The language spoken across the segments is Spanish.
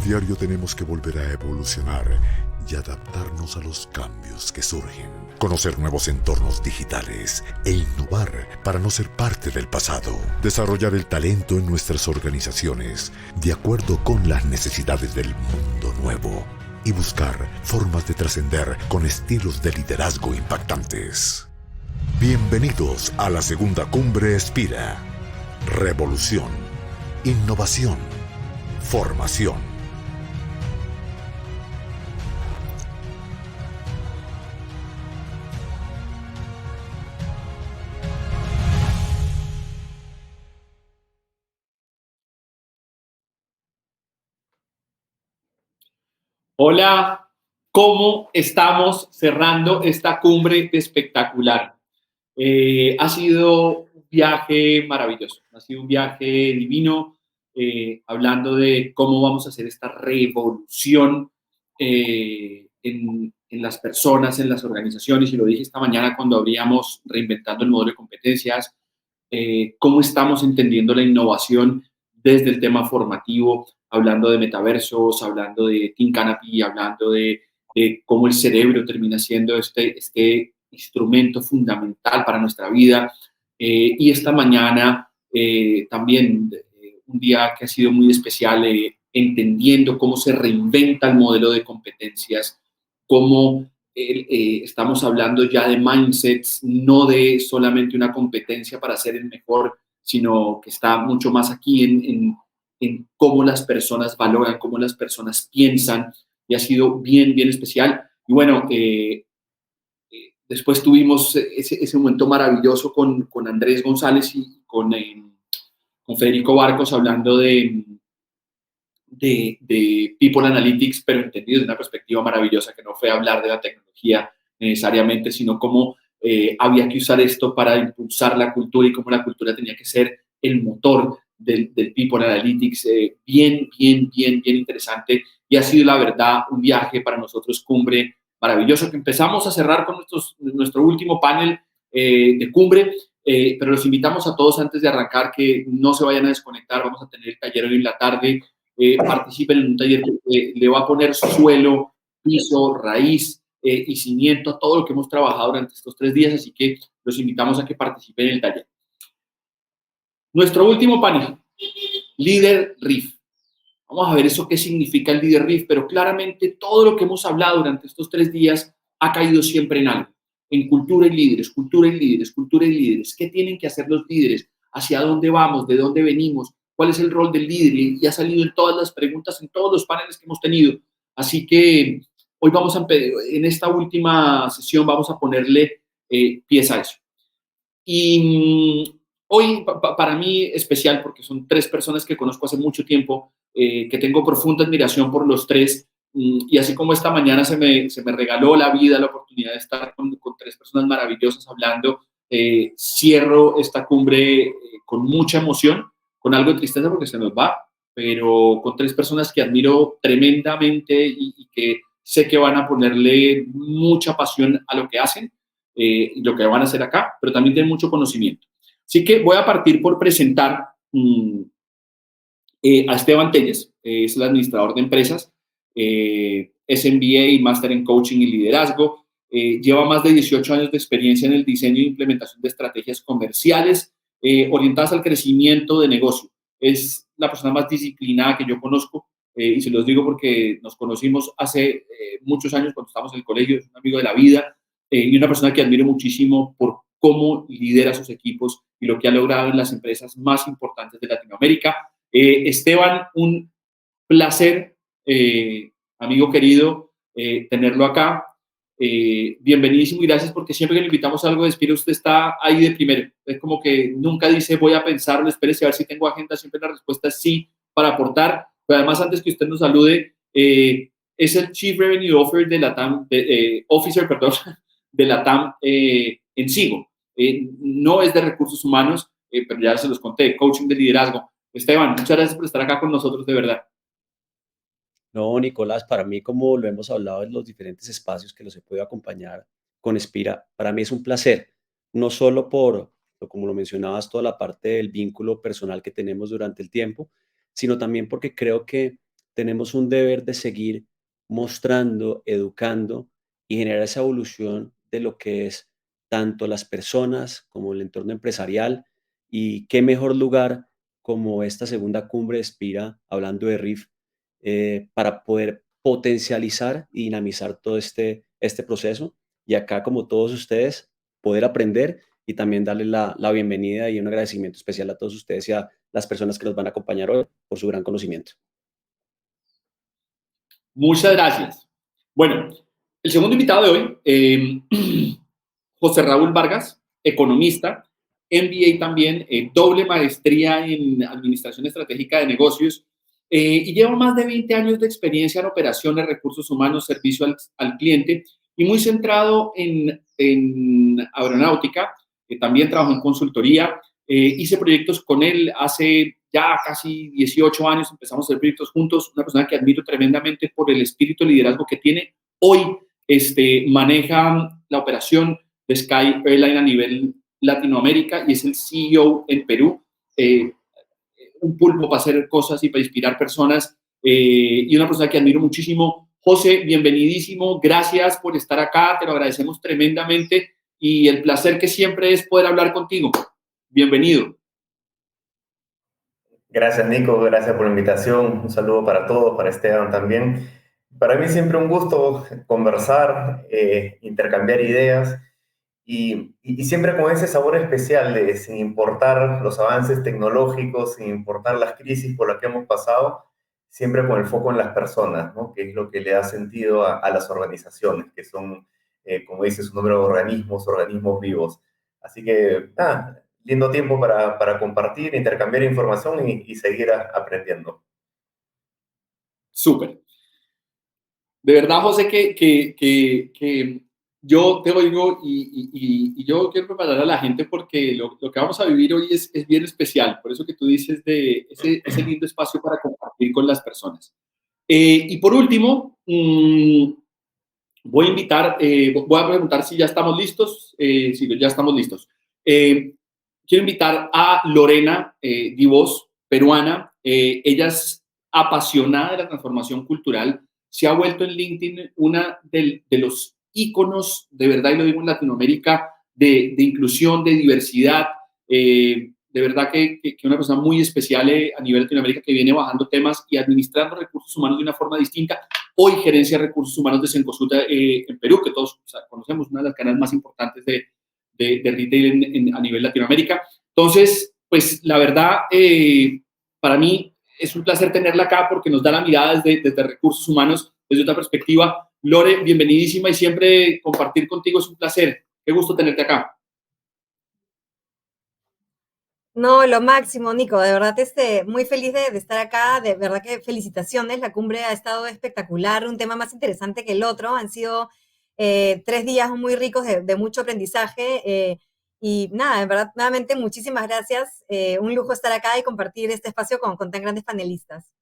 diario tenemos que volver a evolucionar y adaptarnos a los cambios que surgen, conocer nuevos entornos digitales e innovar para no ser parte del pasado, desarrollar el talento en nuestras organizaciones de acuerdo con las necesidades del mundo nuevo y buscar formas de trascender con estilos de liderazgo impactantes. Bienvenidos a la segunda cumbre Spira. Revolución, innovación, formación. Hola, ¿cómo estamos cerrando esta cumbre espectacular? Ha sido un viaje maravilloso, ha sido un viaje divino, hablando de cómo vamos a hacer esta revolución en las personas, en las organizaciones, y lo dije esta mañana cuando abríamos Reinventando el Modelo de Competencias, cómo estamos entendiendo la innovación desde el tema formativo, hablando de metaversos, hablando de Team Canopy, hablando de cómo el cerebro termina siendo este instrumento fundamental para nuestra vida. Y esta mañana también un día que ha sido muy especial, entendiendo cómo se reinventa el modelo de competencias, cómo estamos hablando ya de mindsets, no de solamente una competencia para ser el mejor, sino que está mucho más aquí en cómo las personas valoran, cómo las personas piensan, y ha sido bien, bien especial. Y bueno, después tuvimos ese momento maravilloso con Andrés González y con Federico Barcos hablando de People Analytics, pero entendido desde una perspectiva maravillosa, que no fue hablar de la tecnología necesariamente, sino cómo había que usar esto para impulsar la cultura y cómo la cultura tenía que ser el motor del People Analytics. Bien, bien, bien, bien interesante. Y ha sido, la verdad, un viaje para nosotros, cumbre maravilloso, que empezamos a cerrar con nuestro último panel de cumbre. Pero los invitamos a todos, antes de arrancar, que no se vayan a desconectar. Vamos a tener el taller hoy en la tarde. Participen en un taller que le va a poner suelo, piso, raíz y cimiento a todo lo que hemos trabajado durante estos 3 días, así que los invitamos a que participen en el taller. Nuestro último panel, Líder Riff. Vamos a ver eso, qué significa el Líder Riff, pero claramente todo lo que hemos hablado durante estos 3 días ha caído siempre en algo, en cultura y líderes, cultura y líderes, cultura y líderes. ¿Qué tienen que hacer los líderes? ¿Hacia dónde vamos? ¿De dónde venimos? ¿Cuál es el rol del líder? Y ha salido en todas las preguntas, en todos los paneles que hemos tenido. Así que hoy en esta última sesión vamos a ponerle pies a eso. Y hoy para mí especial, porque son 3 personas que conozco hace mucho tiempo, que tengo profunda admiración por los 3, y así como esta mañana se me regaló la vida, la oportunidad de estar con 3 personas maravillosas hablando. Cierro esta cumbre con mucha emoción, con algo de tristeza porque se nos va, pero con 3 personas que admiro tremendamente y que sé que van a ponerle mucha pasión a lo que hacen, lo que van a hacer acá, pero también tienen mucho conocimiento. Así que voy a partir por presentar a Esteban Telles. Es el administrador de empresas, es MBA y Máster en Coaching y Liderazgo. Lleva más de 18 años de experiencia en el diseño e implementación de estrategias comerciales orientadas al crecimiento de negocio. Es la persona más disciplinada que yo conozco, y se los digo porque nos conocimos hace muchos años cuando estábamos en el colegio. Es un amigo de la vida, y una persona que admiro muchísimo por cómo lidera sus equipos y lo que ha logrado en las empresas más importantes de Latinoamérica. Esteban, un placer, amigo querido, tenerlo acá. Bienvenidísimo y gracias, porque siempre que le invitamos a algo de Spira, usted está ahí de primero. Es como que nunca dice voy a pensarlo, espérese a ver si tengo agenda. Siempre la respuesta es sí, para aportar. Pero además, antes que usted nos salude, es el Chief Revenue Officer de LATAM, de LATAM en Sigo. No es de recursos humanos, pero ya se los conté, coaching de liderazgo. Esteban, muchas gracias por estar acá con nosotros, de verdad. No, Nicolás, para mí, como lo hemos hablado en los diferentes espacios que los he podido acompañar con Spira, para mí es un placer, no solo como lo mencionabas, toda la parte del vínculo personal que tenemos durante el tiempo, sino también porque creo que tenemos un deber de seguir mostrando, educando y generar esa evolución de lo que es tanto las personas como el entorno empresarial. Y qué mejor lugar como esta segunda cumbre de Spira, hablando de RIF, para poder potencializar y dinamizar todo este proceso. Y acá, como todos ustedes, poder aprender y también darle la bienvenida y un agradecimiento especial a todos ustedes y a las personas que nos van a acompañar hoy por su gran conocimiento. Muchas gracias. Bueno, el segundo invitado de hoy, José Raúl Vargas, economista, MBA también, doble maestría en Administración Estratégica de Negocios, y lleva más de 20 años de experiencia en operaciones, recursos humanos, servicio al cliente, y muy centrado en aeronáutica, que también trabajó en consultoría. Hice proyectos con él hace ya casi 18 años, empezamos a hacer proyectos juntos, una persona que admiro tremendamente por el espíritu de liderazgo que tiene. Hoy maneja la operación de Sky Airline a nivel Latinoamérica y es el CEO en Perú. Un pulpo para hacer cosas y para inspirar personas, y una persona que admiro muchísimo. José, bienvenidísimo, gracias por estar acá, te lo agradecemos tremendamente y el placer que siempre es poder hablar contigo. Bienvenido. Gracias, Nico, gracias por la invitación. Un saludo para todos, para Esteban también. Para mí siempre un gusto conversar, intercambiar ideas y siempre con ese sabor especial de, sin importar los avances tecnológicos, sin importar las crisis por las que hemos pasado, siempre con el foco en las personas, ¿no? Que es lo que le da sentido a las organizaciones, que son, como dice su nombre, organismos vivos. Así que, lindo tiempo para compartir, intercambiar información y seguir aprendiendo. Súper. De verdad, José, que yo te oigo y yo quiero preparar a la gente porque lo que vamos a vivir hoy es bien especial. Por eso que tú dices de ese lindo espacio para compartir con las personas. Y por último, voy a preguntar si ya estamos listos. Si ya estamos listos. Quiero invitar a Lorena Divos, peruana. Ella es apasionada de la transformación cultural. Se ha vuelto en LinkedIn una de los íconos, de verdad, y lo digo en Latinoamérica, de inclusión, de diversidad. De verdad que una persona muy especial a nivel Latinoamérica que viene bajando temas y administrando recursos humanos de una forma distinta. Hoy gerencia recursos humanos de Cencosud en Perú, que todos conocemos, una de las cadenas más importantes de retail a nivel Latinoamérica. Entonces, pues la verdad, para mí es un placer tenerla acá porque nos da la mirada desde recursos humanos, desde otra perspectiva. Lore, bienvenidísima y siempre compartir contigo es un placer. Qué gusto tenerte acá. No, lo máximo, Nico, de verdad muy feliz de estar acá, de verdad que felicitaciones, la cumbre ha estado espectacular, un tema más interesante que el otro, han sido 3 días muy ricos de mucho aprendizaje y nada, de verdad, nuevamente muchísimas gracias, un lujo estar acá y compartir este espacio con tan grandes panelistas.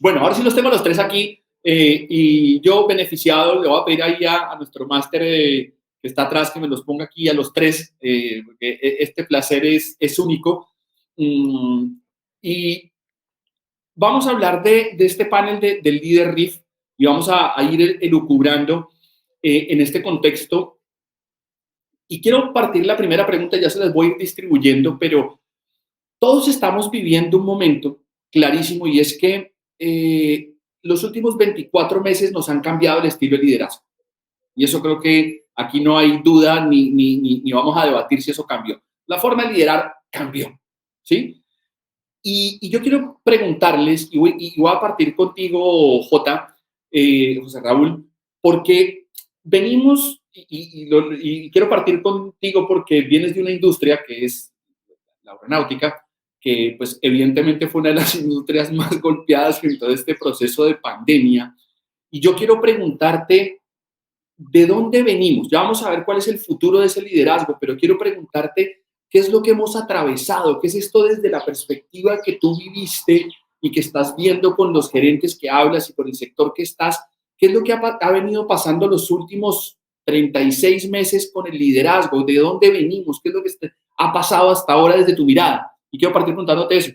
Bueno, ahora sí los tengo los tres aquí y yo beneficiado le voy a pedir ahí a nuestro máster que está atrás que me los ponga aquí a los tres, porque este placer es único. Y vamos a hablar de este panel del líder RIF y vamos a ir elucubrando en este contexto. Y quiero partir la primera pregunta, ya se las voy a ir distribuyendo, pero todos estamos viviendo un momento clarísimo y es que los últimos 24 meses nos han cambiado el estilo de liderazgo. Y eso creo que aquí no hay duda ni vamos a debatir si eso cambió. La forma de liderar cambió, ¿sí? Y yo quiero preguntarles, y voy a partir contigo, José Raúl, porque venimos, y quiero partir contigo porque vienes de una industria que es la aeronáutica, que pues evidentemente fue una de las industrias más golpeadas en todo este proceso de pandemia. Y yo quiero preguntarte, ¿de dónde venimos? Ya vamos a ver cuál es el futuro de ese liderazgo, pero quiero preguntarte, ¿qué es lo que hemos atravesado? ¿Qué es esto desde la perspectiva que tú viviste y que estás viendo con los gerentes que hablas y con el sector que estás? ¿Qué es lo que ha venido pasando los últimos 36 meses con el liderazgo? ¿De dónde venimos? ¿Qué es lo que ha pasado hasta ahora desde tu mirada? Y quiero partir preguntándote eso.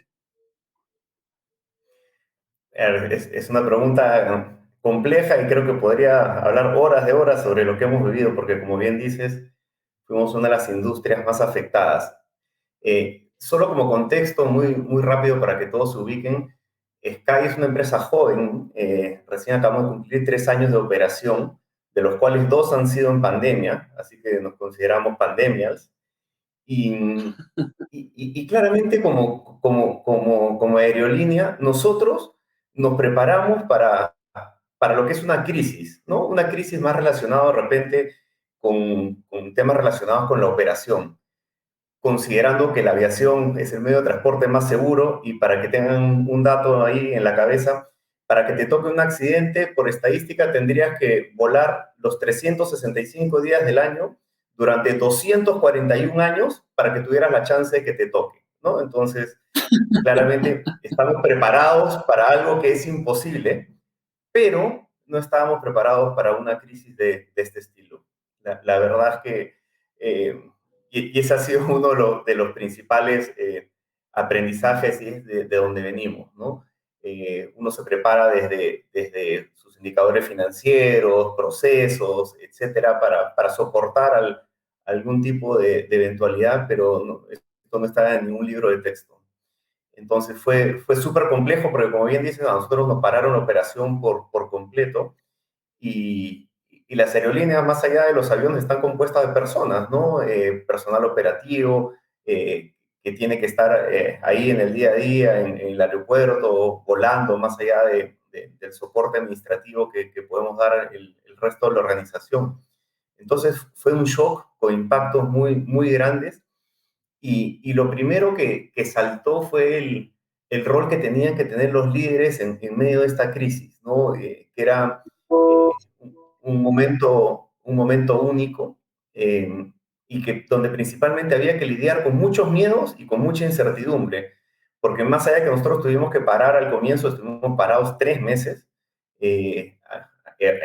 Es una pregunta compleja y creo que podría hablar horas de horas sobre lo que hemos vivido, porque como bien dices, fuimos una de las industrias más afectadas. Solo como contexto muy, muy rápido para que todos se ubiquen, Sky es una empresa joven, recién acabamos de cumplir 3 años de operación, de los cuales 2 han sido en pandemia, así que nos consideramos pandemias. Y, y claramente como aerolínea, nosotros nos preparamos para lo que es una crisis, ¿no? Una crisis más relacionada de repente con temas relacionados con la operación, considerando que la aviación es el medio de transporte más seguro y para que tengan un dato ahí en la cabeza, para que te toque un accidente, por estadística tendrías que volar los 365 días del año durante 241 años para que tuvieras la chance de que te toque, ¿no? Entonces, claramente estamos preparados para algo que es imposible, pero no estábamos preparados para una crisis de este estilo. La verdad es que, y ese ha sido uno de los principales aprendizajes, ¿sí? De donde venimos, ¿no? Uno se prepara desde sus indicadores financieros, procesos, etcétera, para soportar algún tipo de eventualidad, pero no, esto no está en ningún libro de texto. Entonces fue súper complejo porque, como bien dicen, a nosotros nos pararon la operación por completo y las aerolíneas, más allá de los aviones, están compuestas de personas, ¿no? Personal operativo, que tiene que estar ahí en el día a día, en el aeropuerto, volando, más allá del soporte administrativo que podemos dar el resto de la organización. Entonces fue un shock con impactos muy, muy grandes y lo primero que saltó fue el rol que tenían que tener los líderes en medio de esta crisis, ¿no? Que era un momento único y que donde principalmente había que lidiar con muchos miedos y con mucha incertidumbre, porque más allá de que nosotros tuvimos que parar al comienzo, estuvimos parados 3 meses, eh,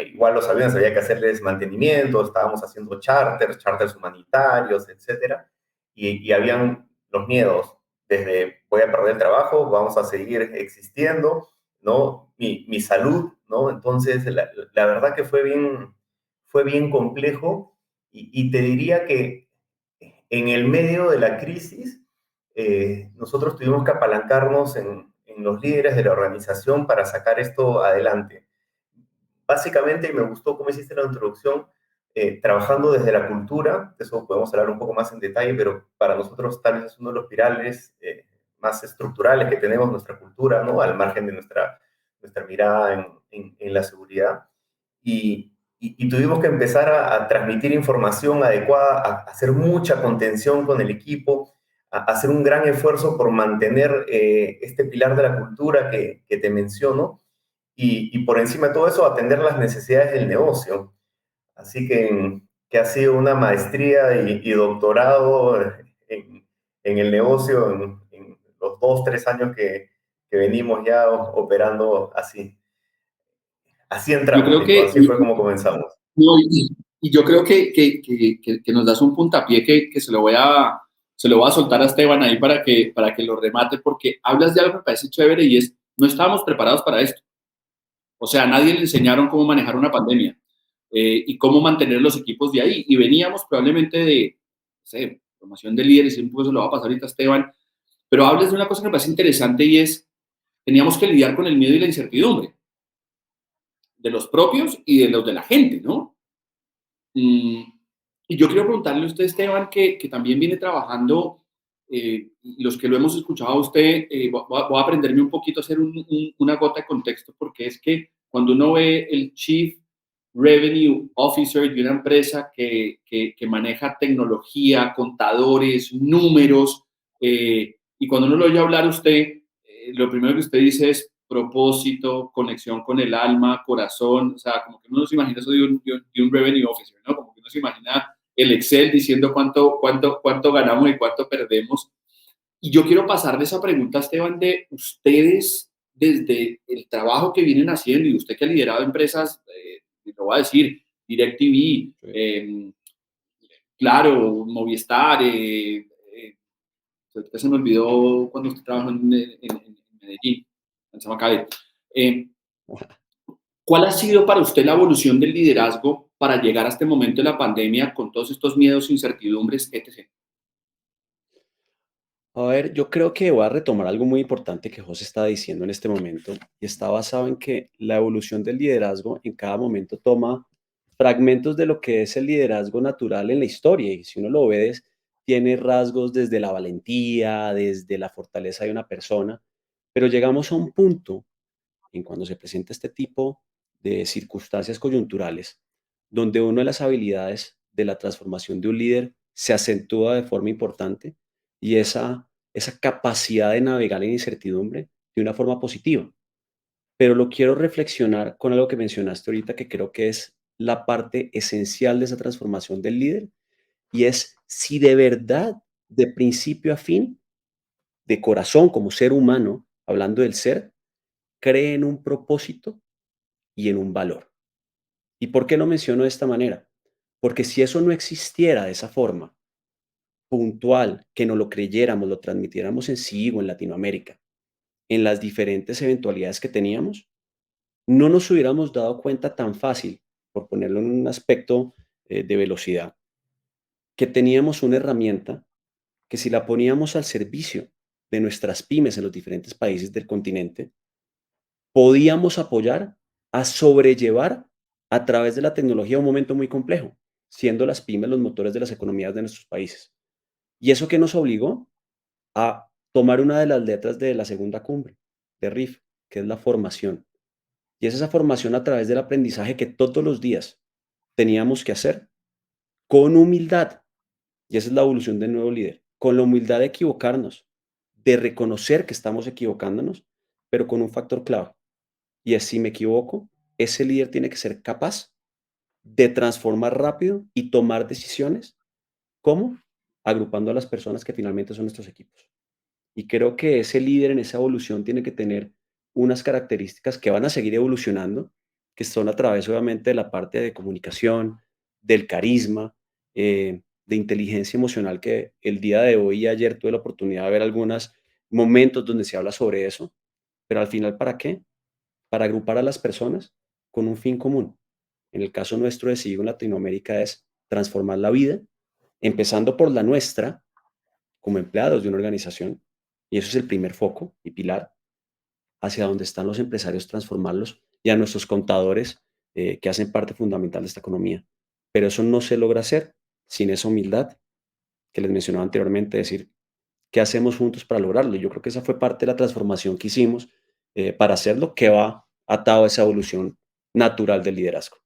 igual los aviones había que hacerles mantenimiento, estábamos haciendo charters humanitarios, etcétera, y habían los miedos, desde voy a perder el trabajo, vamos a seguir existiendo, ¿no? Mi salud, ¿no? Entonces, la verdad que fue bien complejo y te diría que en el medio de la crisis, nosotros tuvimos que apalancarnos en los líderes de la organización para sacar esto adelante. Básicamente, me gustó cómo hiciste la introducción, trabajando desde la cultura, de eso podemos hablar un poco más en detalle, pero para nosotros tal vez es uno de los pilares más estructurales que tenemos nuestra cultura, ¿no? Al margen de nuestra mirada en la seguridad. Y tuvimos que empezar a transmitir información adecuada, a hacer mucha contención con el equipo, a hacer un gran esfuerzo por mantener este pilar de la cultura que te menciono, y por encima de todo eso atender las necesidades del negocio. Así que ha sido una maestría y doctorado en el negocio en los 2, 3 años que venimos ya operando así. Así Yo entramos, creo Nico, que, así fue como comenzamos. no, y yo creo que nos das un puntapié que se lo voy a soltar a Esteban ahí para que lo remate, porque hablas de algo que me parece chévere y es, no estábamos preparados para esto. O sea, a nadie le enseñaron cómo manejar una pandemia y cómo mantener los equipos de ahí. Y veníamos probablemente de, no sé, formación de líderes, y un poco se lo va a pasar ahorita a Esteban, pero hablas de una cosa que me parece interesante y es, teníamos que lidiar con el miedo y la incertidumbre de los propios y de los de la gente, ¿no? Mm, y yo quiero preguntarle a usted, Esteban, que también viene trabajando, y los que lo hemos escuchado a usted, voy a aprenderme un poquito a hacer una gota de contexto, porque es que cuando uno ve el Chief Revenue Officer de una empresa que maneja tecnología, contadores, números, y cuando uno lo oye hablar a usted, lo primero que usted dice es propósito, conexión con el alma, corazón, o sea, como que uno no se imagina eso de un revenue officer, ¿no? Como que uno se imagina el Excel diciendo cuánto ganamos y cuánto perdemos. Y yo quiero pasarle esa pregunta a Esteban de ustedes, desde el trabajo que vienen haciendo, y usted que ha liderado empresas, lo voy a decir, DirecTV, Claro, Movistar, se me olvidó cuando usted trabajó en Medellín, en Samacabe. Eh, ¿Cuál ha sido para usted la evolución del liderazgo para llegar a este momento de la pandemia con todos estos miedos, incertidumbres, etc.? A ver, yo creo que voy a retomar algo muy importante que José está diciendo en este momento y está basado en que la evolución del liderazgo en cada momento toma fragmentos de lo que es el liderazgo natural en la historia y si uno lo ve, tiene rasgos desde la valentía, desde la fortaleza de una persona, pero llegamos a un punto en cuando se presenta este tipo de circunstancias coyunturales, donde una de las habilidades de la transformación de un líder se acentúa de forma importante y esa capacidad de navegar en incertidumbre de una forma positiva. Pero lo quiero reflexionar con algo que mencionaste ahorita, que creo que es la parte esencial de esa transformación del líder, y es si de verdad, de principio a fin, de corazón, como ser humano, hablando del ser, cree en un propósito y en un valor. ¿Y por qué lo menciono de esta manera? Porque si eso no existiera de esa forma puntual, que no lo creyéramos, lo transmitiéramos en sí o en Latinoamérica, en las diferentes eventualidades que teníamos, no nos hubiéramos dado cuenta tan fácil, por ponerlo en un aspecto de velocidad, que teníamos una herramienta que si la poníamos al servicio de nuestras pymes en los diferentes países del continente, podíamos apoyar a sobrellevar a través de la tecnología un momento muy complejo, siendo las pymes los motores de las economías de nuestros países. ¿Y eso que nos obligó? A tomar una de las letras de la segunda cumbre de RIF, que es la formación. Y es esa formación a través del aprendizaje que todos los días teníamos que hacer con humildad. Y esa es la evolución del nuevo líder, con la humildad de equivocarnos, de reconocer que estamos equivocándonos, pero con un factor clave. Y es si me equivoco, ese líder tiene que ser capaz de transformar rápido y tomar decisiones. ¿Cómo? Agrupando a las personas que finalmente son nuestros equipos. Y creo que ese líder en esa evolución tiene que tener unas características que van a seguir evolucionando, que son a través obviamente de la parte de comunicación, del carisma, de inteligencia emocional, que el día de hoy y ayer tuve la oportunidad de ver algunos momentos donde se habla sobre eso, pero al final, ¿para qué? Para agrupar a las personas con un fin común. En el caso nuestro de Sigo en Latinoamérica es transformar la vida, empezando por la nuestra, como empleados de una organización, y eso es el primer foco y pilar, hacia donde están los empresarios, transformarlos, y a nuestros contadores, que hacen parte fundamental de esta economía. Pero eso no se logra hacer sin esa humildad que les mencionaba anteriormente, decir, ¿qué hacemos juntos para lograrlo? Y yo creo que esa fue parte de la transformación que hicimos para hacerlo, que va atado a esa evolución natural del liderazgo.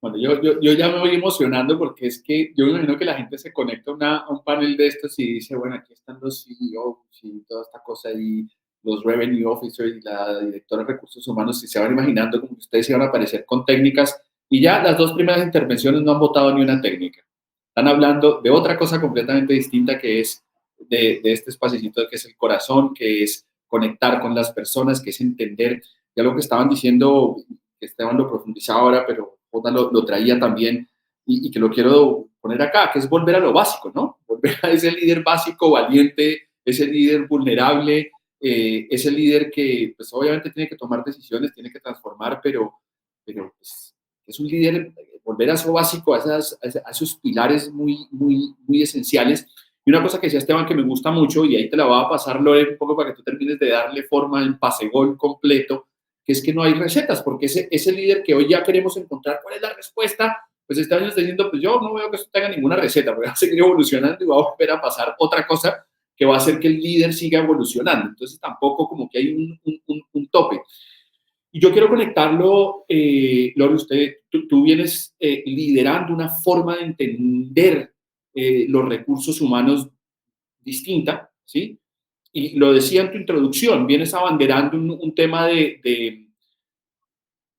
Bueno, yo ya me voy emocionando porque es que yo me imagino que la gente se conecta a un panel de estos y dice, bueno, aquí están los CEOs y toda esta cosa y los Revenue Officers y la directora de Recursos Humanos y se van imaginando como que ustedes iban a aparecer con técnicas y ya las dos primeras intervenciones no han votado ni una técnica. Están hablando de otra cosa completamente distinta que es de este espacito que es el corazón, que es conectar con las personas, que es entender, ya lo que estaban diciendo, que Esteban lo profundizaba ahora, pero Jota lo traía también y que lo quiero poner acá, que es volver a lo básico, ¿no? Volver a ese líder básico, valiente, ese líder vulnerable, ese líder que pues obviamente tiene que tomar decisiones, tiene que transformar, pero pues, es un líder, volver a eso básico, a esos pilares muy esenciales. Y una cosa que decía Esteban que me gusta mucho, y ahí te la voy a pasar, Lore, un poco para que tú termines de darle forma al pase-gol completo, que es que no hay recetas, porque ese líder que hoy ya queremos encontrar cuál es la respuesta, pues este año está diciendo, pues yo no veo que esto tenga ninguna receta, voy a seguir evolucionando y va a volver a pasar otra cosa que va a hacer que el líder siga evolucionando. Entonces tampoco como que hay un tope. Y yo quiero conectarlo, Lore, tú vienes liderando una forma de entender los recursos humanos distinta, ¿sí? Y lo decía en tu introducción, vienes abanderando un tema de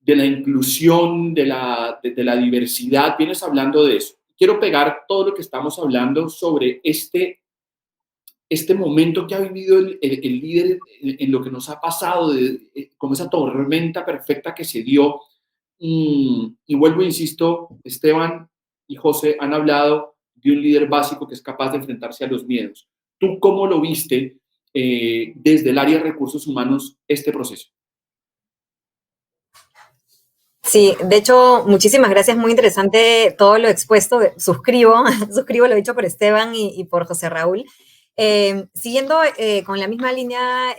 la inclusión, de la diversidad, vienes hablando de eso. Quiero pegar todo lo que estamos hablando sobre este momento que ha vivido el líder en lo que nos ha pasado, como esa tormenta perfecta que se dio. Y vuelvo, insisto, Esteban y José han hablado de un líder básico que es capaz de enfrentarse a los miedos. ¿Tú cómo lo viste desde el área de recursos humanos este proceso? Sí, de hecho, muchísimas gracias, muy interesante todo lo expuesto, suscribo, suscribo lo dicho por Esteban y por José Raúl. Siguiendo con la misma línea,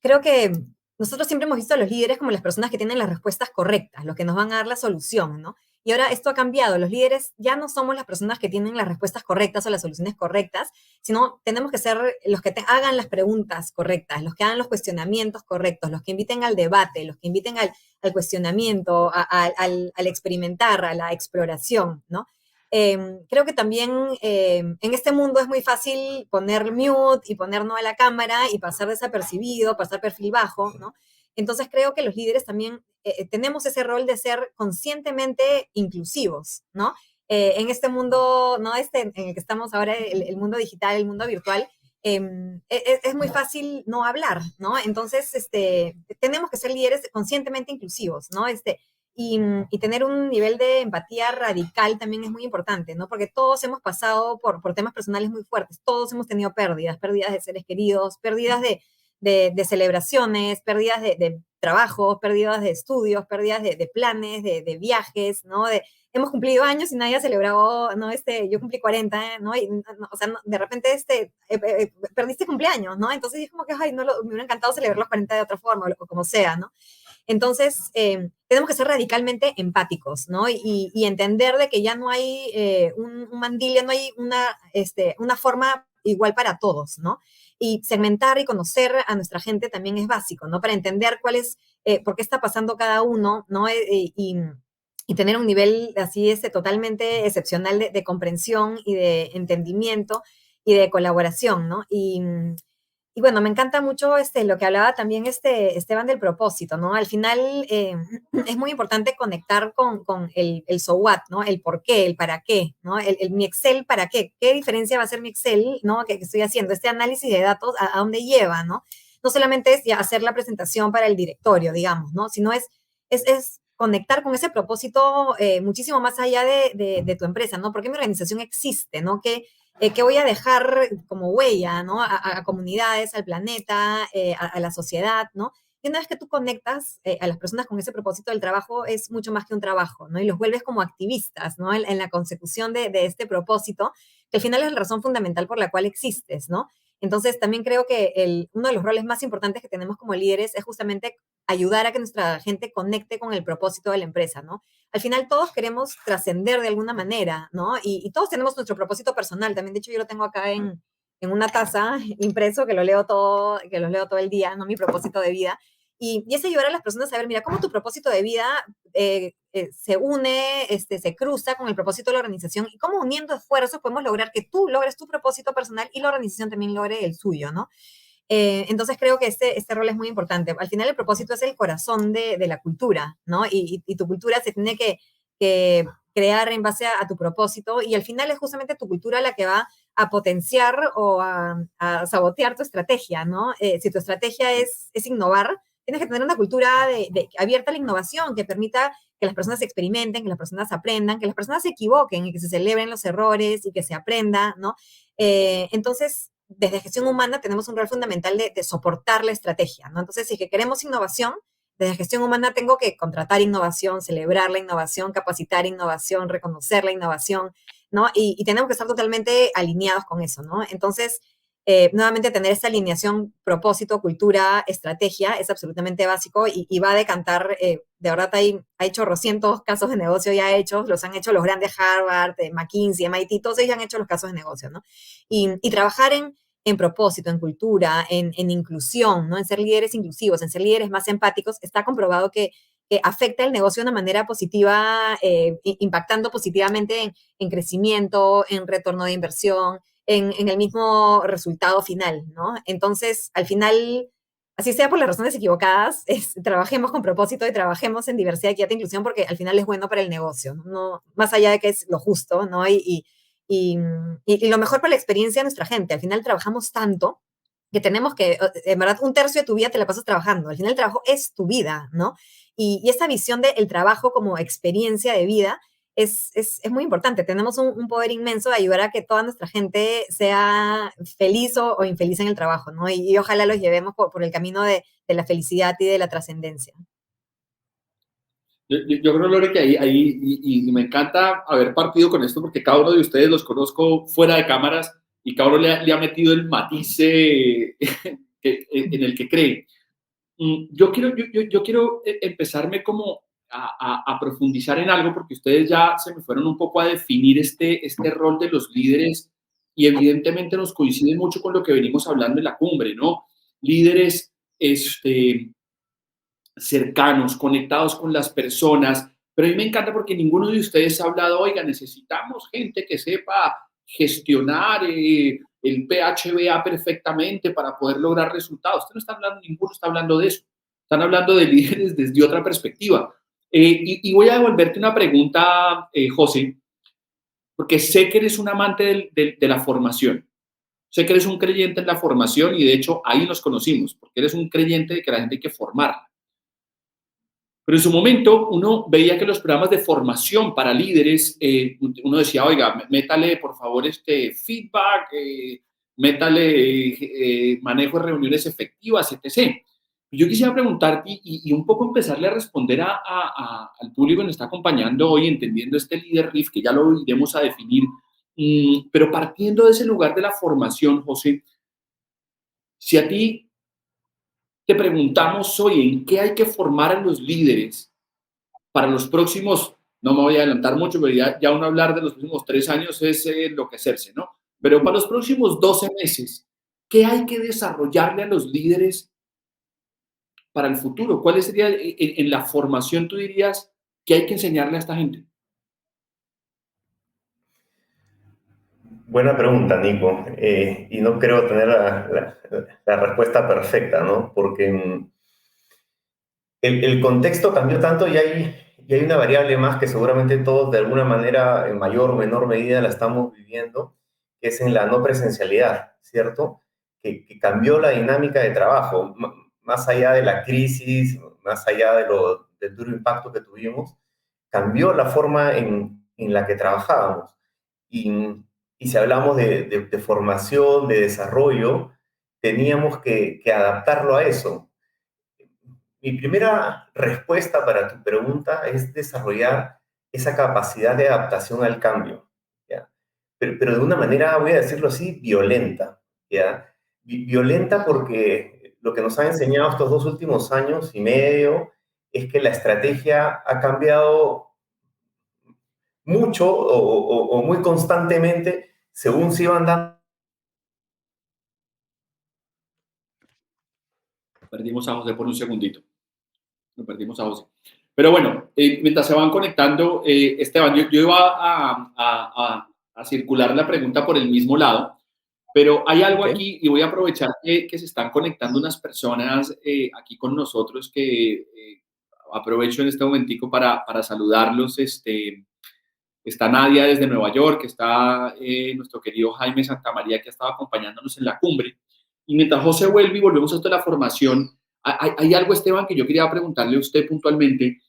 creo que nosotros siempre hemos visto a los líderes como las personas que tienen las respuestas correctas, los que nos van a dar la solución, ¿no? Y ahora esto ha cambiado. Los líderes ya no somos las personas que tienen las respuestas correctas o las soluciones correctas, sino tenemos que ser los que hagan las preguntas correctas, los que hagan los cuestionamientos correctos, los que inviten al debate, los que inviten al cuestionamiento, al experimentar, a la exploración, ¿no? Creo que también en este mundo es muy fácil poner mute y poner no a la cámara y pasar desapercibido, pasar perfil bajo, ¿no? Entonces creo que los líderes también tenemos ese rol de ser conscientemente inclusivos, ¿no? En este mundo, ¿no? En el que estamos ahora, el mundo digital, el mundo virtual, es muy fácil no hablar, ¿no? Entonces, tenemos que ser líderes conscientemente inclusivos, ¿no? Y tener un nivel de empatía radical también es muy importante, ¿no? Porque todos hemos pasado por temas personales muy fuertes, todos hemos tenido pérdidas, pérdidas de seres queridos, pérdidas de celebraciones, pérdidas de trabajos, pérdidas de estudios, pérdidas de planes, de viajes, ¿no? Hemos cumplido años y nadie ha celebrado, ¿no? Yo cumplí 40, ¿no? Y, no, o sea, de repente perdiste cumpleaños, ¿no? Entonces es como que, ay, no, me hubiera encantado celebrar los 40 de otra forma, o como sea, ¿no? Entonces, tenemos que ser radicalmente empáticos, ¿no? Y entender de que ya no hay un mandil, ya no hay una forma igual para todos, ¿no? Y segmentar y conocer a nuestra gente también es básico, ¿no? Para entender por qué está pasando cada uno, ¿no? Y tener un nivel así totalmente excepcional de comprensión y de entendimiento y de colaboración, ¿no? Y bueno, me encanta mucho lo que hablaba también Esteban del propósito, ¿no? Al final es muy importante conectar con el so what, ¿no? El por qué, el para qué, ¿no? Mi Excel, ¿para qué? ¿Qué diferencia va a hacer mi Excel, ¿no? Que estoy haciendo, este análisis de datos, ¿a dónde lleva, ¿no? No solamente es ya hacer la presentación para el directorio, digamos, ¿no? Sino es conectar con ese propósito muchísimo más allá de tu empresa, ¿no? ¿Por qué mi organización existe, ¿no? ¿Qué voy a dejar como huella, ¿no? A comunidades, al planeta, a la sociedad, ¿no? Y una vez que tú conectas a las personas con ese propósito del trabajo, es mucho más que un trabajo, ¿no? Y los vuelves como activistas, ¿no? En la consecución de este propósito, que al final es la razón fundamental por la cual existes, ¿no? Entonces, también creo que uno de los roles más importantes que tenemos como líderes es justamente ayudar a que nuestra gente conecte con el propósito de la empresa, ¿no? Al final todos queremos trascender de alguna manera, ¿no? Y todos tenemos nuestro propósito personal. También, de hecho, yo lo tengo acá en una taza impreso que lo leo todo el día, ¿no? Mi propósito de vida. Y es ayudar a las personas a ver, mira, cómo tu propósito de vida se une, se cruza con el propósito de la organización y cómo uniendo esfuerzos podemos lograr que tú logres tu propósito personal y la organización también logre el suyo, ¿no? Entonces creo que este rol es muy importante. Al final el propósito es el corazón de la cultura, ¿no? Y tu cultura se tiene que crear en base a tu propósito y al final es justamente tu cultura la que va a potenciar o a sabotear tu estrategia, ¿no? Si tu estrategia es innovar, tienes que tener una cultura abierta a la innovación que permita que las personas experimenten, que las personas aprendan, que las personas se equivoquen y que se celebren los errores y que se aprenda, ¿no? Entonces, desde gestión humana tenemos un rol fundamental de soportar la estrategia, ¿no? Entonces, si es que queremos innovación, desde gestión humana tengo que contratar innovación, celebrar la innovación, capacitar innovación, reconocer la innovación, ¿no? Y tenemos que estar totalmente alineados con eso, ¿no? Entonces, nuevamente tener esta alineación, propósito, cultura, estrategia es absolutamente básico y va a decantar, de verdad hay chorrocientos casos de negocio ya hechos, los han hecho los grandes Harvard, McKinsey, MIT, todos ellos han hecho los casos de negocio, ¿no? Y trabajar en propósito, en cultura, en inclusión, ¿no? En ser líderes inclusivos, en ser líderes más empáticos, está comprobado que afecta el negocio de una manera positiva, impactando positivamente en crecimiento, en retorno de inversión, en el mismo resultado final, ¿no? Entonces, al final, así sea por las razones equivocadas, trabajemos con propósito y trabajemos en diversidad, equidad e inclusión porque al final es bueno para el negocio, ¿no? Más allá de que es lo justo, ¿no? Y lo mejor para la experiencia de nuestra gente. Al final trabajamos tanto que tenemos que, en verdad, un tercio de tu vida te la pasas trabajando. Al final el trabajo es tu vida, ¿no? Y esta visión del trabajo como experiencia de vida es muy importante. Tenemos un poder inmenso de ayudar a que toda nuestra gente sea feliz o infeliz en el trabajo, ¿no? Y ojalá los llevemos por el camino de la felicidad y de la trascendencia. Yo creo, Lore, que y me encanta haber partido con esto porque cada uno de ustedes los conozco fuera de cámaras y cada uno le ha metido el matiz en el que cree. Yo quiero empezarme como a profundizar en algo porque ustedes ya se me fueron un poco a definir este rol de los líderes y evidentemente nos coincide mucho con lo que venimos hablando en la cumbre, ¿no? Líderes, cercanos, conectados con las personas, pero a mí me encanta porque ninguno de ustedes ha hablado, oiga, necesitamos gente que sepa gestionar el PHBA perfectamente para poder lograr resultados. Usted no está hablando, ninguno está hablando de eso. Están hablando de líderes desde otra perspectiva. Y voy a devolverte una pregunta, José, porque sé que eres un amante de la formación. Sé que eres un creyente en la formación y de hecho ahí nos conocimos, porque eres un creyente de que la gente hay que formarla. Pero en su momento uno veía que los programas de formación para líderes, uno decía, oiga, métale por favor feedback, métale manejo de reuniones efectivas, etc. Yo quisiera preguntarte y un poco empezarle a responder al público que nos está acompañando hoy, entendiendo este líder RIF, que ya lo iremos a definir, pero partiendo de ese lugar de la formación, José, si a ti te preguntamos hoy en qué hay que formar a los líderes para los próximos, no me voy a adelantar mucho, pero ya uno hablar de los próximos 3 años es enloquecerse, ¿no? Pero para los próximos 12 meses, ¿qué hay que desarrollarle a los líderes para el futuro? ¿Cuál sería en la formación, tú dirías, que hay que enseñarle a esta gente? Buena pregunta, Nico. Y no creo tener la respuesta perfecta, ¿no? Porque el contexto cambió tanto y hay una variable más que seguramente todos de alguna manera, en mayor o menor medida, la estamos viviendo, que es en la no presencialidad, ¿cierto? Que cambió la dinámica de trabajo, más allá de la crisis, más allá del duro impacto que tuvimos, cambió la forma en la que trabajábamos. Y, y si hablamos de formación, de desarrollo, teníamos que adaptarlo a eso. Mi primera respuesta para tu pregunta es desarrollar esa capacidad de adaptación al cambio, ¿ya? Pero de una manera, voy a decirlo así, violenta, ¿ya? Violenta porque lo que nos han enseñado estos 2 últimos años y medio es que la estrategia ha cambiado mucho o muy constantemente según se iban dando. Perdimos a José por un segundito. Lo perdimos a José. Pero bueno, mientras se van conectando, Esteban, yo iba a circular la pregunta por el mismo lado, pero hay algo aquí y voy a aprovechar que se están conectando unas personas aquí con nosotros que aprovecho en este momentico para saludarlos. Está Nadia desde Nueva York, está nuestro querido Jaime Santamaría que ha estado acompañándonos en la cumbre. Y mientras José vuelve y volvemos a esto de la formación, hay algo, Esteban, que yo quería preguntarle a usted puntualmente,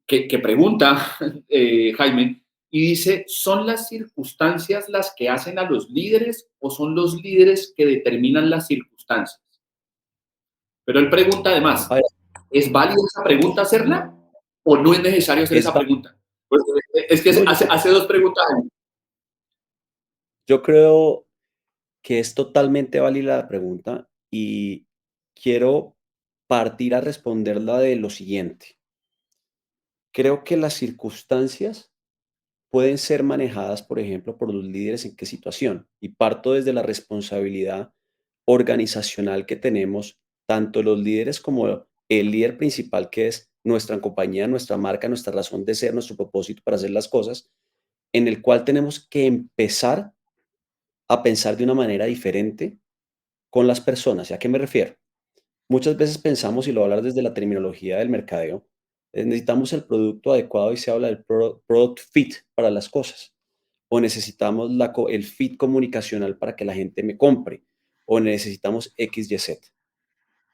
que pregunta Jaime, y dice, ¿son las circunstancias las que hacen a los líderes o son los líderes que determinan las circunstancias? Pero él pregunta además, ¿es válida esa pregunta hacerla o no es necesario hacer esa pregunta? Pues, es que hace dos preguntas. Yo creo que es totalmente válida la pregunta y quiero partir a responderla de lo siguiente. Creo que las circunstancias pueden ser manejadas, por ejemplo, por los líderes en qué situación. Y parto desde la responsabilidad organizacional que tenemos, tanto los líderes como el líder principal, que es nuestra compañía, nuestra marca, nuestra razón de ser, nuestro propósito para hacer las cosas, en el cual tenemos que empezar a pensar de una manera diferente con las personas. ¿Y a qué me refiero? Muchas veces pensamos, y lo voy a hablar desde la terminología del mercadeo, necesitamos el producto adecuado y se habla del product fit para las cosas. O necesitamos el fit comunicacional para que la gente me compre. O necesitamos X, Y, Z.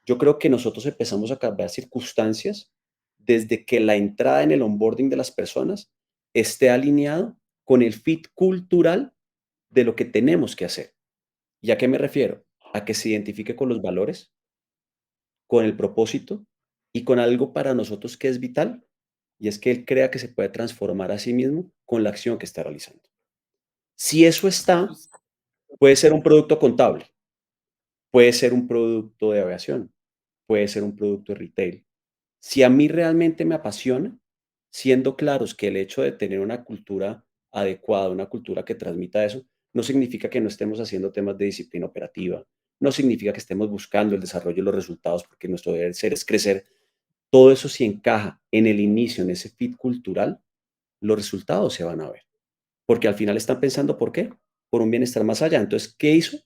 Yo creo que nosotros empezamos a cambiar circunstancias desde que la entrada en el onboarding de las personas esté alineado con el fit cultural de lo que tenemos que hacer. ¿Y a qué me refiero? A que se identifique con los valores, con el propósito y con algo para nosotros que es vital, y es que él crea que se puede transformar a sí mismo con la acción que está realizando. Si eso está, puede ser un producto contable, puede ser un producto de aviación, puede ser un producto de retail. Si a mí realmente me apasiona, siendo claros que el hecho de tener una cultura adecuada, una cultura que transmita eso, no significa que no estemos haciendo temas de disciplina operativa, no significa que estemos buscando el desarrollo de los resultados, porque nuestro deber ser es crecer. Todo eso si encaja en el inicio, en ese fit cultural, los resultados se van a ver, porque al final están pensando, ¿por qué? Por un bienestar más allá. Entonces, ¿qué hizo?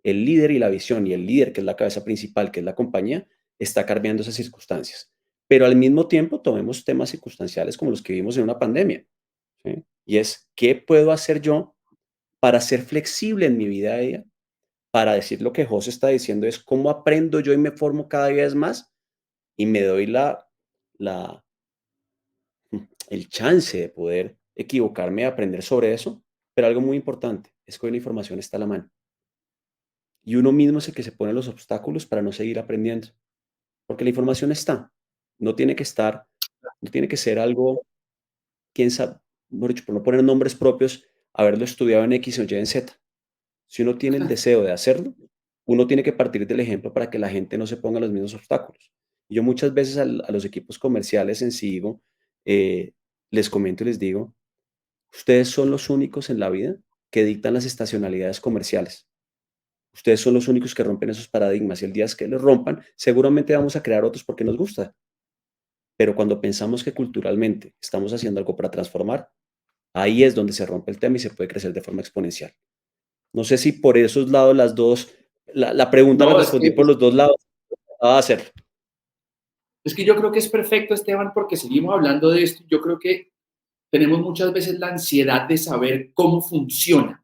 El líder y la visión, y el líder, que es la cabeza principal, que es la compañía, está cambiando esas circunstancias. Pero al mismo tiempo tomemos temas circunstanciales como los que vivimos en una pandemia, ¿sí? Y es, ¿qué puedo hacer yo para ser flexible en mi vida a día? Para decir lo que José está diciendo es, ¿cómo aprendo yo y me formo cada vez más? Y me doy la, el chance de poder equivocarme, aprender sobre eso. Pero algo muy importante es que hoy la información está a la mano. Y uno mismo es el que se pone los obstáculos para no seguir aprendiendo. Porque la información está. No tiene que estar, no tiene que ser algo, quién sabe, mejor dicho, por no poner nombres propios, haberlo estudiado en X o Y en Z. Si uno tiene el deseo de hacerlo, uno tiene que partir del ejemplo para que la gente no se ponga los mismos obstáculos. Y yo muchas veces a los equipos comerciales en sí digo, les comento y les digo, ustedes son los únicos en la vida que dictan las estacionalidades comerciales. Ustedes son los únicos que rompen esos paradigmas y el día que los rompan, seguramente vamos a crear otros porque nos gusta. Pero cuando pensamos que culturalmente estamos haciendo algo para transformar, ahí es donde se rompe el tema y se puede crecer de forma exponencial. No sé si por esos lados las dos, la pregunta la No, respondí por los dos lados. Va a hacerlo. es que yo creo que es perfecto, Esteban, porque seguimos hablando de esto. Yo creo que tenemos muchas veces la ansiedad de saber cómo funciona.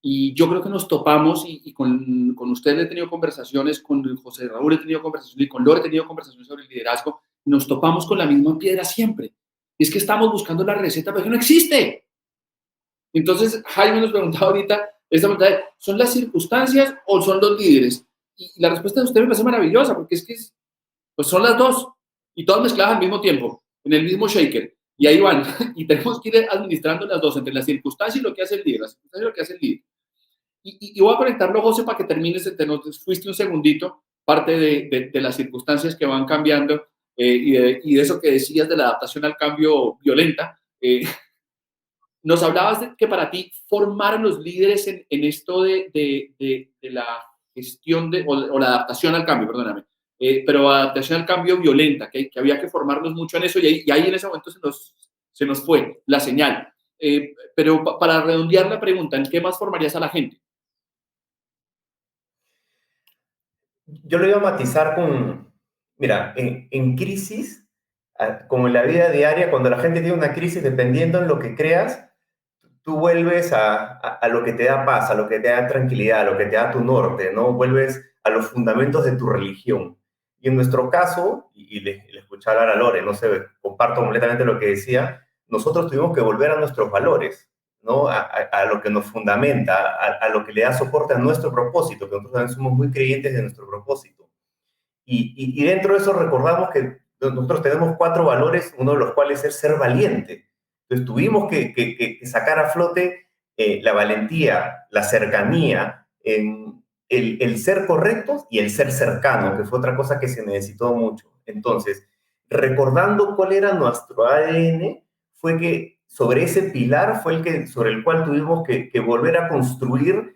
Y yo creo que nos topamos, y con usted he tenido conversaciones, con José Raúl he tenido conversaciones, y con Lore he tenido conversaciones sobre el liderazgo, nos topamos con la misma piedra siempre. Y es que estamos buscando la receta, pero que no existe. Entonces, Jaime nos preguntaba ahorita, esta pregunta de, ¿son las circunstancias o son los líderes? Y la respuesta de usted me parece maravillosa, porque es que pues son las dos, y todas mezcladas al mismo tiempo, en el mismo shaker. Y ahí van, y tenemos que ir administrando las dos, entre la circunstancia y lo que hace el líder, la circunstancia y lo que hace el líder. Y voy a conectarlo, José, para que termines, te nos fuiste un segundito, parte de las circunstancias que van cambiando y de eso que decías de la adaptación al cambio violenta. Nos hablabas de que para ti formar a los líderes en esto de la gestión o la adaptación al cambio, perdóname, pero adaptación al cambio violenta, que había que formarnos mucho en eso y ahí en ese momento se nos fue la señal. Pero para redondear la pregunta, ¿en qué más formarías a la gente? Yo lo iba a matizar con, mira, en crisis, como en la vida diaria, cuando la gente tiene una crisis, dependiendo en lo que creas, tú vuelves a lo que te da paz, a lo que te da tranquilidad, a lo que te da tu norte, ¿no? Vuelves a los fundamentos de tu religión. Y en nuestro caso, y le escuché hablar a Lore, no sé, comparto completamente lo que decía, nosotros tuvimos que volver a nuestros valores, ¿no? A lo que nos fundamenta, a lo que le da soporte a nuestro propósito, que nosotros también somos muy creyentes de nuestro propósito. Y dentro de eso recordamos que nosotros tenemos 4 valores, uno de los cuales es ser valiente. Entonces tuvimos que sacar a flote la valentía, la cercanía, el ser correctos y el ser cercano, que fue otra cosa que se necesitó mucho. Entonces, recordando cuál era nuestro ADN, fue que sobre ese pilar fue sobre el cual tuvimos que volver a construir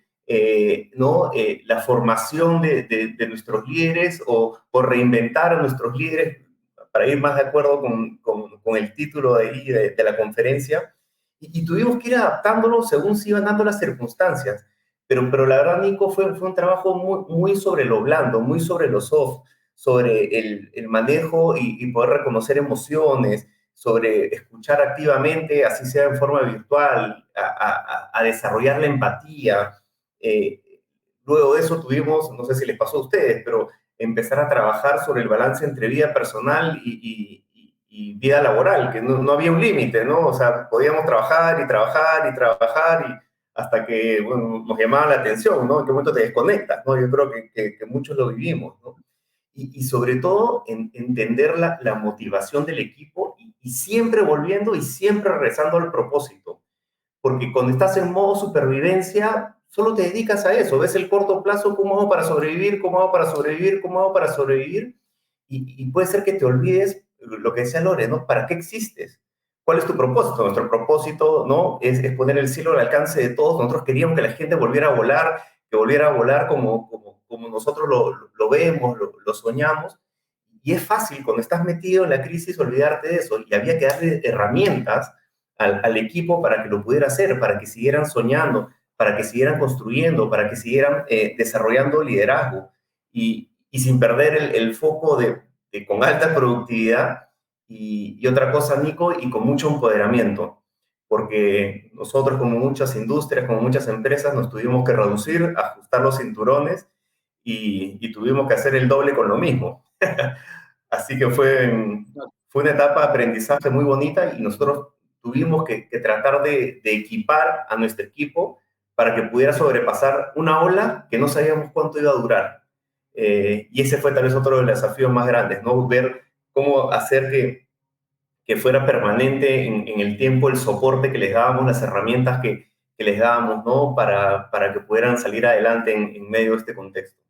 ¿no? La formación de nuestros líderes o reinventar a nuestros líderes para ir más de acuerdo con el título de, ahí de la conferencia. Y tuvimos que ir adaptándolo según se iban dando las circunstancias. Pero la verdad, Nico, fue un trabajo muy sobre lo blando, muy sobre lo soft, sobre el manejo y poder reconocer emociones, sobre escuchar activamente, así sea en forma virtual, a desarrollar la empatía. Eh, Luego de eso tuvimos, no sé si les pasó a ustedes, pero empezar a trabajar sobre el balance entre vida personal y vida laboral, que no había un límite, ¿no? O sea, podíamos trabajar y trabajar y trabajar y hasta que, bueno, nos llamaba la atención, ¿no? En qué momento te desconectas, ¿no? Yo creo que muchos lo vivimos, ¿no? Y sobre todo entender la motivación del equipo y siempre volviendo y siempre regresando al propósito. Porque cuando estás en modo supervivencia, solo te dedicas a eso. Ves el corto plazo, cómo hago para sobrevivir, cómo hago para sobrevivir, cómo hago para sobrevivir. Y puede ser que te olvides lo que decía Lore, ¿no? ¿Para qué existes? ¿Cuál es tu propósito? Nuestro propósito, ¿no? Es poner el cielo al alcance de todos. Nosotros queríamos que la gente volviera a volar, que volviera a volar como nosotros lo vemos, lo soñamos. Y es fácil, cuando estás metido en la crisis, olvidarte de eso. Y había que darle herramientas al equipo para que lo pudiera hacer, para que siguieran soñando, para que siguieran construyendo, para que siguieran desarrollando liderazgo y sin perder el foco con alta productividad y otra cosa, Nico, y con mucho empoderamiento, porque nosotros como muchas industrias, como muchas empresas, nos tuvimos que reducir, ajustar los cinturones y tuvimos que hacer el doble con lo mismo. Así que fue una etapa de aprendizaje muy bonita y nosotros tuvimos que tratar de equipar a nuestro equipo para que pudiera sobrepasar una ola que no sabíamos cuánto iba a durar. Y ese fue tal vez otro de los desafíos más grandes, ¿no? Ver cómo hacer que fuera permanente en el tiempo el soporte que les dábamos, las herramientas que les dábamos, ¿no? Para que pudieran salir adelante en medio de este contexto.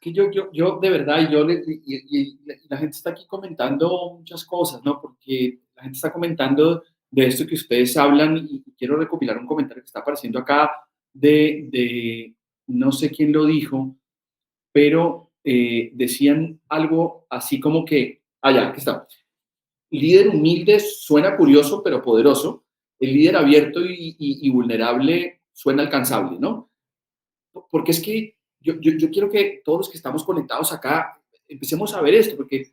Que yo de verdad, y la gente está aquí comentando muchas cosas, ¿no? Porque la gente está comentando de esto que ustedes hablan y quiero recopilar un comentario que está apareciendo acá de no sé quién lo dijo, pero decían algo así como que, ya, aquí está. Líder humilde suena curioso, pero poderoso. El líder abierto y vulnerable suena alcanzable, ¿no? Porque es que yo quiero que todos los que estamos conectados acá empecemos a ver esto, porque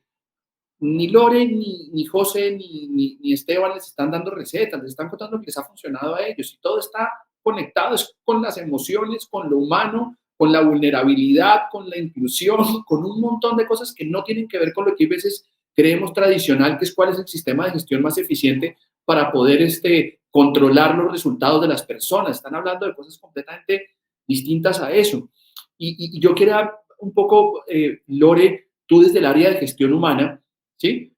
ni Lore, ni José, ni Esteban les están dando recetas, les están contando que les ha funcionado a ellos y todo está conectado, es con las emociones, con lo humano, con la vulnerabilidad, con la inclusión, con un montón de cosas que no tienen que ver con lo que a veces creemos tradicional, que es cuál es el sistema de gestión más eficiente para poder controlar los resultados de las personas. Están hablando de cosas completamente distintas a eso. Y yo quería un poco, Lore, tú desde el área de gestión humana, ¿sí?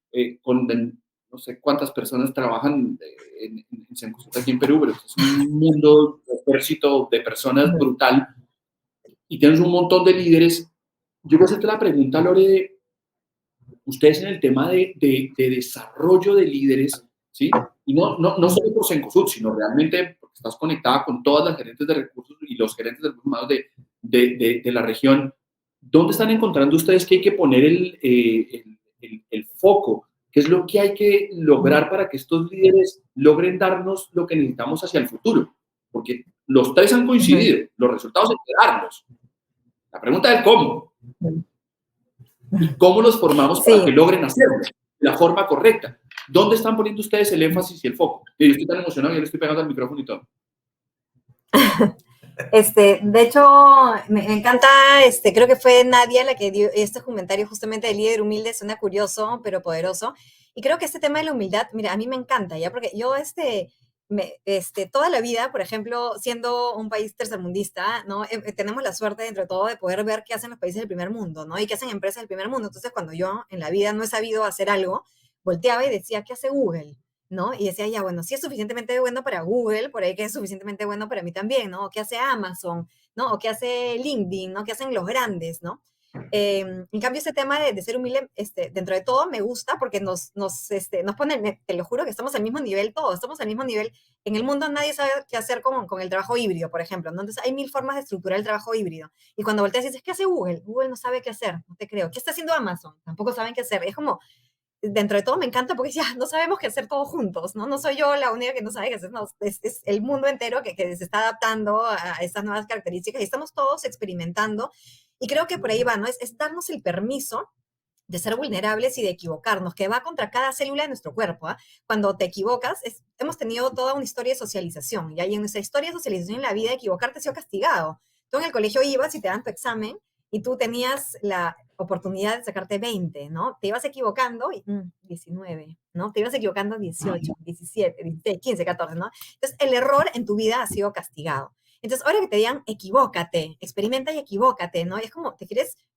No sé cuántas personas trabajan en Cencosud aquí en Perú, pero es un mundo, un ejército de personas brutal y tienes un montón de líderes. Yo voy a hacerte la pregunta, Lore, ustedes en el tema de desarrollo de líderes, ¿sí? Y no solo por Cencosud, sino realmente porque estás conectada con todas las gerentes de recursos y los gerentes de recursos humanos de la región. ¿Dónde están encontrando ustedes que hay que poner el foco? ¿Qué es lo que hay que lograr para que estos líderes logren darnos lo que necesitamos hacia el futuro? Porque los tres han coincidido, los resultados hay que darlos. La pregunta es cómo. ¿Y cómo los formamos para que logren hacerlo de la forma correcta? ¿Dónde están poniendo ustedes el énfasis y el foco? Yo estoy tan emocionado que le estoy pegando al micrófono y todo. De hecho, me encanta, creo que fue Nadia la que dio este comentario justamente de líder humilde, suena curioso, pero poderoso. Y creo que este tema de la humildad, mira, a mí me encanta, ¿ya? Porque yo, toda la vida, por ejemplo, siendo un país tercermundista, ¿no? Tenemos la suerte, entre todo, de poder ver qué hacen los países del primer mundo, ¿no? Y qué hacen empresas del primer mundo. Entonces, cuando yo en la vida no he sabido hacer algo, volteaba y decía, ¿qué hace Google? ¿No? Y decía, ya, bueno, si es suficientemente bueno para Google, por ahí que es suficientemente bueno para mí también, ¿no? O qué hace Amazon, ¿no? O qué hace LinkedIn, ¿no? ¿Qué hacen los grandes, ¿no? En cambio, este tema de ser humilde, dentro de todo me gusta porque nos pone, te lo juro que estamos al mismo nivel todos, estamos al mismo nivel. En el mundo nadie sabe qué hacer con el trabajo híbrido, por ejemplo, ¿no? Entonces hay mil formas de estructurar el trabajo híbrido. Y cuando volteas y dices, ¿qué hace Google? Google no sabe qué hacer, no te creo. ¿Qué está haciendo Amazon? Tampoco saben qué hacer. Es como, dentro de todo me encanta porque ya no sabemos qué hacer todos juntos, ¿no? No soy yo la única que no sabe qué hacer, no, es el mundo entero que se está adaptando a estas nuevas características y estamos todos experimentando y creo que por ahí va, ¿no? Es darnos el permiso de ser vulnerables y de equivocarnos, que va contra cada célula de nuestro cuerpo. ¿Eh? Cuando te equivocas, hemos tenido toda una historia de socialización, ¿ya? Y en nuestra historia de socialización en la vida, equivocarte ha sido castigado. Tú en el colegio ibas y te dan tu examen y tú tenías oportunidad de sacarte 20, ¿no? Te ibas equivocando y 19, ¿no? Te ibas equivocando 18, 17, 16, 15, 14, ¿no? Entonces, el error en tu vida ha sido castigado. Entonces, ahora que te digan, equivócate, experimenta y equivócate, ¿no? Y es como,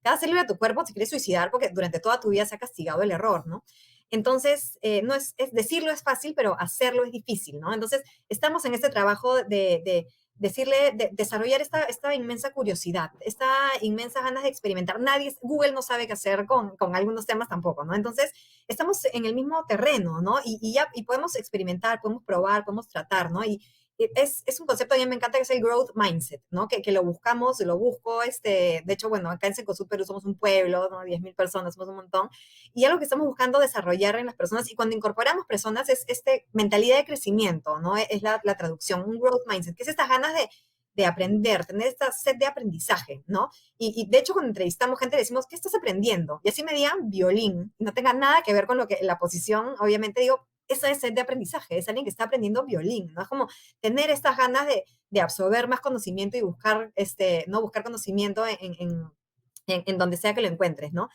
cada célula de tu cuerpo te quiere suicidar porque durante toda tu vida se ha castigado el error, ¿no? Entonces, no decirlo es fácil, pero hacerlo es difícil, ¿no? Entonces, estamos en este trabajo desarrollar esta inmensa curiosidad, esta inmensa ganas de experimentar. Google no sabe qué hacer con algunos temas tampoco, ¿no? Entonces, estamos en el mismo terreno, ¿no? Y podemos experimentar, podemos probar, podemos tratar, ¿no? Y es un concepto, a mí me encanta, que es el growth mindset, ¿no? Que lo buscamos, lo busco, de hecho, bueno, acá en Cencosud, Perú, somos un pueblo, ¿no? 10.000 personas, somos un montón, y algo que estamos buscando desarrollar en las personas, y cuando incorporamos personas, es mentalidad de crecimiento, ¿no? Es la traducción, un growth mindset, que es estas ganas de aprender, tener esta sed de aprendizaje, ¿no? Y de hecho, cuando entrevistamos gente, le decimos, ¿qué estás aprendiendo? Y así me digan violín, y no tenga nada que ver con lo que la posición, obviamente digo, esa es sed de aprendizaje, es alguien que está aprendiendo violín, ¿no? Es como tener estas ganas de absorber más conocimiento y buscar, ¿no? Buscar conocimiento en donde sea que lo encuentres, ¿no?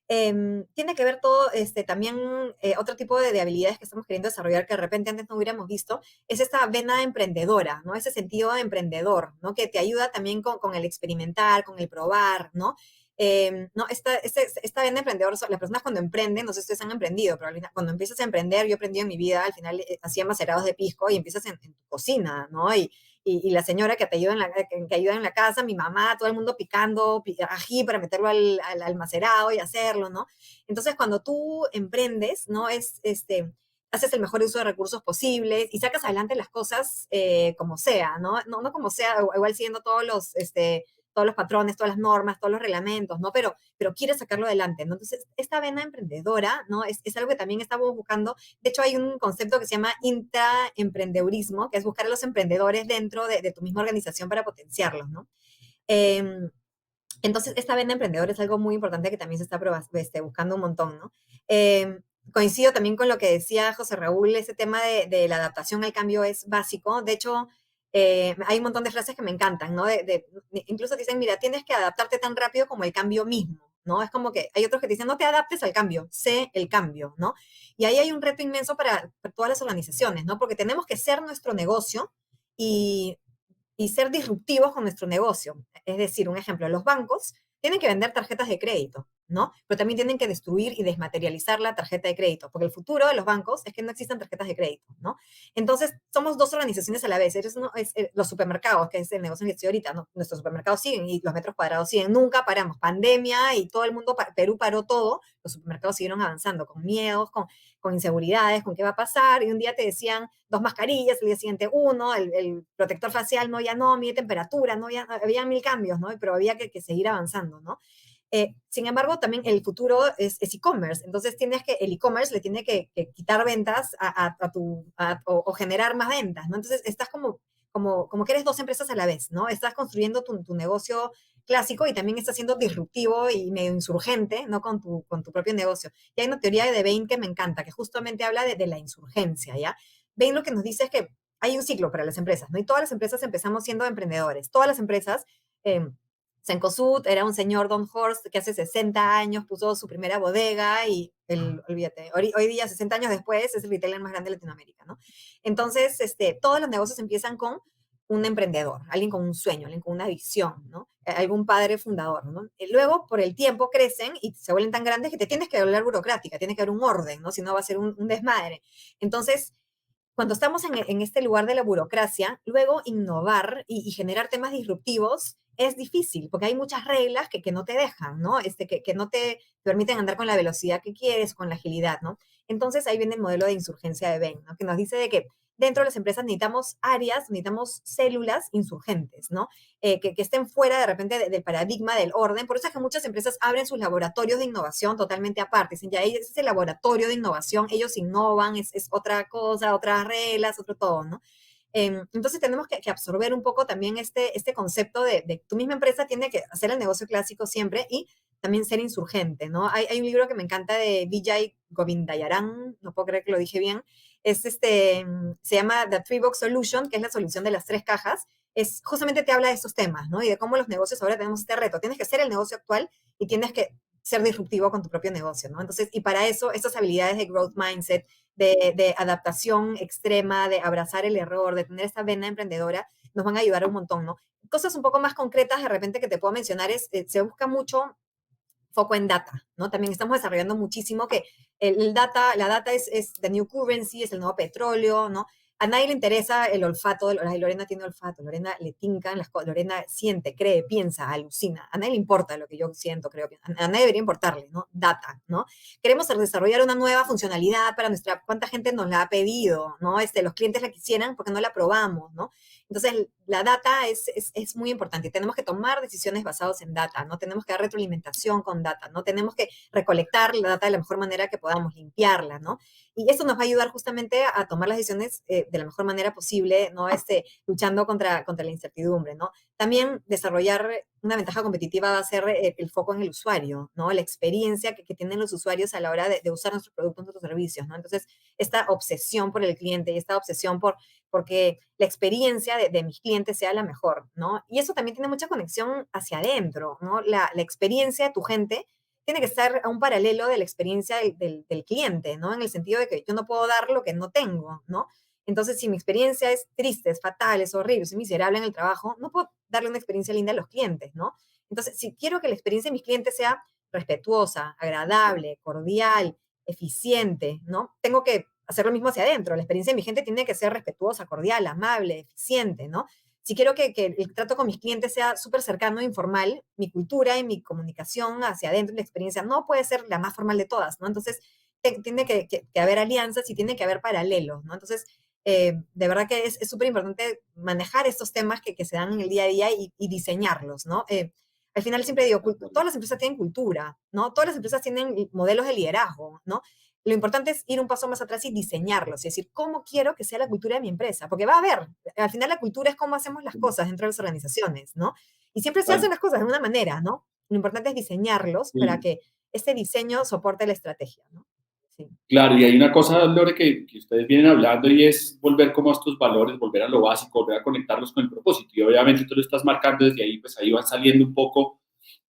Tiene que ver todo, también otro tipo de habilidades que estamos queriendo desarrollar que de repente antes no hubiéramos visto, es esta vena emprendedora, ¿no? Ese sentido de emprendedor, ¿no? Que te ayuda también con el experimentar, con el probar, ¿no? No, esta vena emprendedora, las personas cuando emprenden, no sé si ustedes han emprendido, pero cuando empiezas a emprender, yo he aprendido en mi vida, al final hacía macerados de pisco y empiezas en tu cocina, ¿no? Y la señora que te ayuda que ayuda en la casa, mi mamá, todo el mundo picando ají para meterlo al macerado y hacerlo, ¿no? Entonces, cuando tú emprendes, ¿no? Haces el mejor uso de recursos posibles y sacas adelante las cosas como sea, ¿no? No como sea, igual siguiendo todos los patrones, todas las normas, todos los reglamentos, ¿no? Pero quieres sacarlo adelante, ¿no? Entonces, esta vena emprendedora, ¿no? Es algo que también estamos buscando. De hecho, hay un concepto que se llama intraemprendedurismo, que es buscar a los emprendedores dentro de tu misma organización para potenciarlos, ¿no? Entonces, esta vena emprendedora es algo muy importante que también se está buscando un montón, ¿no? Coincido también con lo que decía José Raúl, ese tema de la adaptación al cambio es básico. De hecho, hay un montón de frases que me encantan, ¿no? Incluso dicen, mira, tienes que adaptarte tan rápido como el cambio mismo, ¿no? Es como que hay otros que dicen, no te adaptes al cambio, sé el cambio, ¿no? Y ahí hay un reto inmenso para todas las organizaciones, ¿no? Porque tenemos que ser nuestro negocio y ser disruptivos con nuestro negocio. Es decir, un ejemplo, los bancos tienen que vender tarjetas de crédito, ¿no? Pero también tienen que destruir y desmaterializar la tarjeta de crédito, porque el futuro de los bancos es que no existan tarjetas de crédito, ¿no? Entonces, somos dos organizaciones a la vez. Los supermercados, que es el negocio que estoy ahorita, ¿no? Nuestros supermercados siguen y los metros cuadrados siguen. Nunca paramos. Pandemia y todo el mundo, Perú paró todo, los supermercados siguieron avanzando con miedos, con inseguridades, con qué va a pasar, y un día te decían 2 mascarillas, el día siguiente 1, el protector facial, no, ya no, mide temperatura, no, ya había 1000 cambios, ¿no? Pero había que seguir avanzando, ¿no? Sin embargo, también el futuro es e-commerce, entonces el e-commerce le tiene que quitar ventas o generar más ventas, ¿no? Entonces estás como que eres dos empresas a la vez, ¿no? Estás construyendo tu negocio clásico y también estás siendo disruptivo y medio insurgente, ¿no? Con tu propio negocio. Y hay una teoría de Bain que me encanta, que justamente habla de la insurgencia, ¿ya? Bain lo que nos dice es que hay un ciclo para las empresas, ¿no? Y todas las empresas empezamos siendo emprendedores. Todas las empresas, Cencosud era un señor, Don Horst, que hace 60 años puso su primera bodega y, olvídate, hoy día, 60 años después, es el retailer más grande de Latinoamérica, ¿no? Entonces, todos los negocios empiezan con un emprendedor, alguien con un sueño, alguien con una visión, ¿no? Algún padre fundador, ¿no? Y luego, por el tiempo, crecen y se vuelven tan grandes que te tienes que volver burocrática, tiene que haber un orden, ¿no? Si no va a ser un desmadre. Entonces, cuando estamos en este lugar de la burocracia, luego innovar y generar temas disruptivos es difícil, porque hay muchas reglas que no te dejan, ¿no? Que no te permiten andar con la velocidad que quieres, con la agilidad, ¿no? Entonces ahí viene el modelo de insurgencia de Bain, ¿no? Que nos dice de que dentro de las empresas necesitamos áreas, necesitamos células insurgentes, ¿no? Que estén fuera de repente del paradigma del orden. Por eso es que muchas empresas abren sus laboratorios de innovación totalmente aparte. Dicen, ya, ese es el laboratorio de innovación, ellos innovan, es otra cosa, otras reglas, otro todo, ¿no? Entonces tenemos que absorber un poco también este concepto de tu misma empresa tiene que hacer el negocio clásico siempre y también ser insurgente, ¿no? Hay un libro que me encanta de Vijay Govindayaran, no puedo creer que lo dije bien, se llama The Three Box Solution, que es la solución de las 3 cajas, justamente te habla de estos temas, ¿no? Y de cómo los negocios ahora tenemos este reto. Tienes que hacer el negocio actual y tienes que ser disruptivo con tu propio negocio, ¿no? Entonces, y para eso, estas habilidades de growth mindset, de adaptación extrema, de abrazar el error, de tener esta vena emprendedora, nos van a ayudar un montón, ¿no? Cosas un poco más concretas de repente que te puedo mencionar es, se busca mucho foco en data, ¿no? También estamos desarrollando muchísimo que la data es the new currency, es el nuevo petróleo, ¿no? A nadie le interesa el olfato, ay, Lorena tiene olfato, Lorena le tincan las cosas, Lorena siente, cree, piensa, alucina. A nadie le importa lo que yo siento, creo, a nadie debería importarle, ¿no? Data, ¿no? Queremos desarrollar una nueva funcionalidad para cuánta gente nos la ha pedido, ¿no? Los clientes la quisieran porque no la probamos, ¿no? Entonces, la data es muy importante y tenemos que tomar decisiones basadas en data, ¿no? Tenemos que dar retroalimentación con data, ¿no? Tenemos que recolectar la data de la mejor manera que podamos, limpiarla, ¿no? Y eso nos va a ayudar justamente a tomar las decisiones de la mejor manera posible, ¿no? Luchando contra la incertidumbre, ¿no? También desarrollar una ventaja competitiva va a ser el foco en el usuario, ¿no? La experiencia que tienen los usuarios a la hora de usar nuestros productos, nuestros servicios, ¿no? Entonces, esta obsesión por el cliente y esta obsesión porque la experiencia de mis clientes sea la mejor, ¿no? Y eso también tiene mucha conexión hacia adentro, ¿no? La experiencia de tu gente tiene que estar a un paralelo de la experiencia del cliente, ¿no? En el sentido de que yo no puedo dar lo que no tengo, ¿no? Entonces, si mi experiencia es triste, es fatal, es horrible, soy miserable en el trabajo, no puedo darle una experiencia linda a los clientes, ¿no? Entonces, si quiero que la experiencia de mis clientes sea respetuosa, agradable, cordial, eficiente, ¿no? Tengo que hacer lo mismo hacia adentro. La experiencia de mi gente tiene que ser respetuosa, cordial, amable, eficiente, ¿no? Si quiero que el trato con mis clientes sea súper cercano e informal, mi cultura y mi comunicación hacia adentro, la experiencia no puede ser la más formal de todas, ¿no? Entonces, tiene que haber alianzas y tiene que haber paralelos, ¿no? Entonces, de verdad que es súper importante manejar estos temas que se dan en el día a día y diseñarlos, ¿no? Al final siempre digo, todas las empresas tienen cultura, ¿no? Todas las empresas tienen modelos de liderazgo, ¿no? Lo importante es ir un paso más atrás y diseñarlos, es decir, cómo quiero que sea la cultura de mi empresa, porque va a haber, al final la cultura es cómo hacemos las cosas dentro de las organizaciones, ¿no? Y siempre se hacen las cosas de una manera, ¿no? Lo importante es diseñarlos para que este diseño soporte la estrategia, ¿no? Sí. Claro, y hay una cosa, Lore, que ustedes vienen hablando y es volver como a estos valores, volver a lo básico, volver a conectarlos con el propósito. Y obviamente tú lo estás marcando desde ahí, pues ahí van saliendo un poco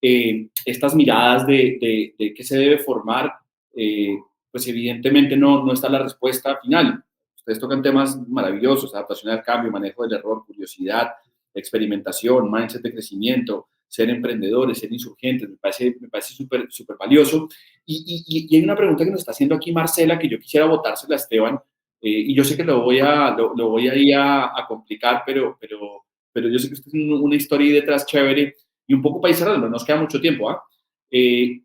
estas miradas de qué se debe formar. Pues evidentemente no está la respuesta final. Ustedes tocan temas maravillosos, adaptación al cambio, manejo del error, curiosidad, experimentación, mindset de crecimiento, ser emprendedores, ser insurgentes, me parece súper súper valioso. Y hay una pregunta que nos está haciendo aquí Marcela que yo quisiera botársela a Esteban, y yo sé que lo voy a ir a complicar, pero yo sé que usted tiene una historia ahí detrás chévere y un poco para ir cerrando, no nos queda mucho tiempo, ¿ah? Y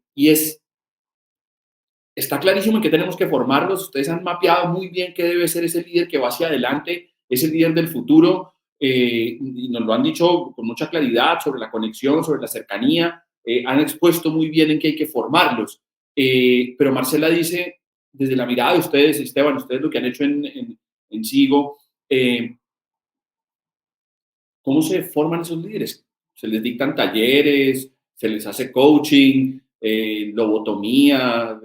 está clarísimo en que tenemos que formarlos, ustedes han mapeado muy bien qué debe ser ese líder que va hacia adelante, ese líder del futuro, y nos lo han dicho con mucha claridad sobre la conexión, sobre la cercanía, han expuesto muy bien en que hay que formarlos. Pero Marcela dice, desde la mirada de ustedes, Esteban, ustedes lo que han hecho en Sigo, ¿cómo se forman esos líderes? ¿Se les dictan talleres? ¿Se les hace coaching? ¿Lobotomía?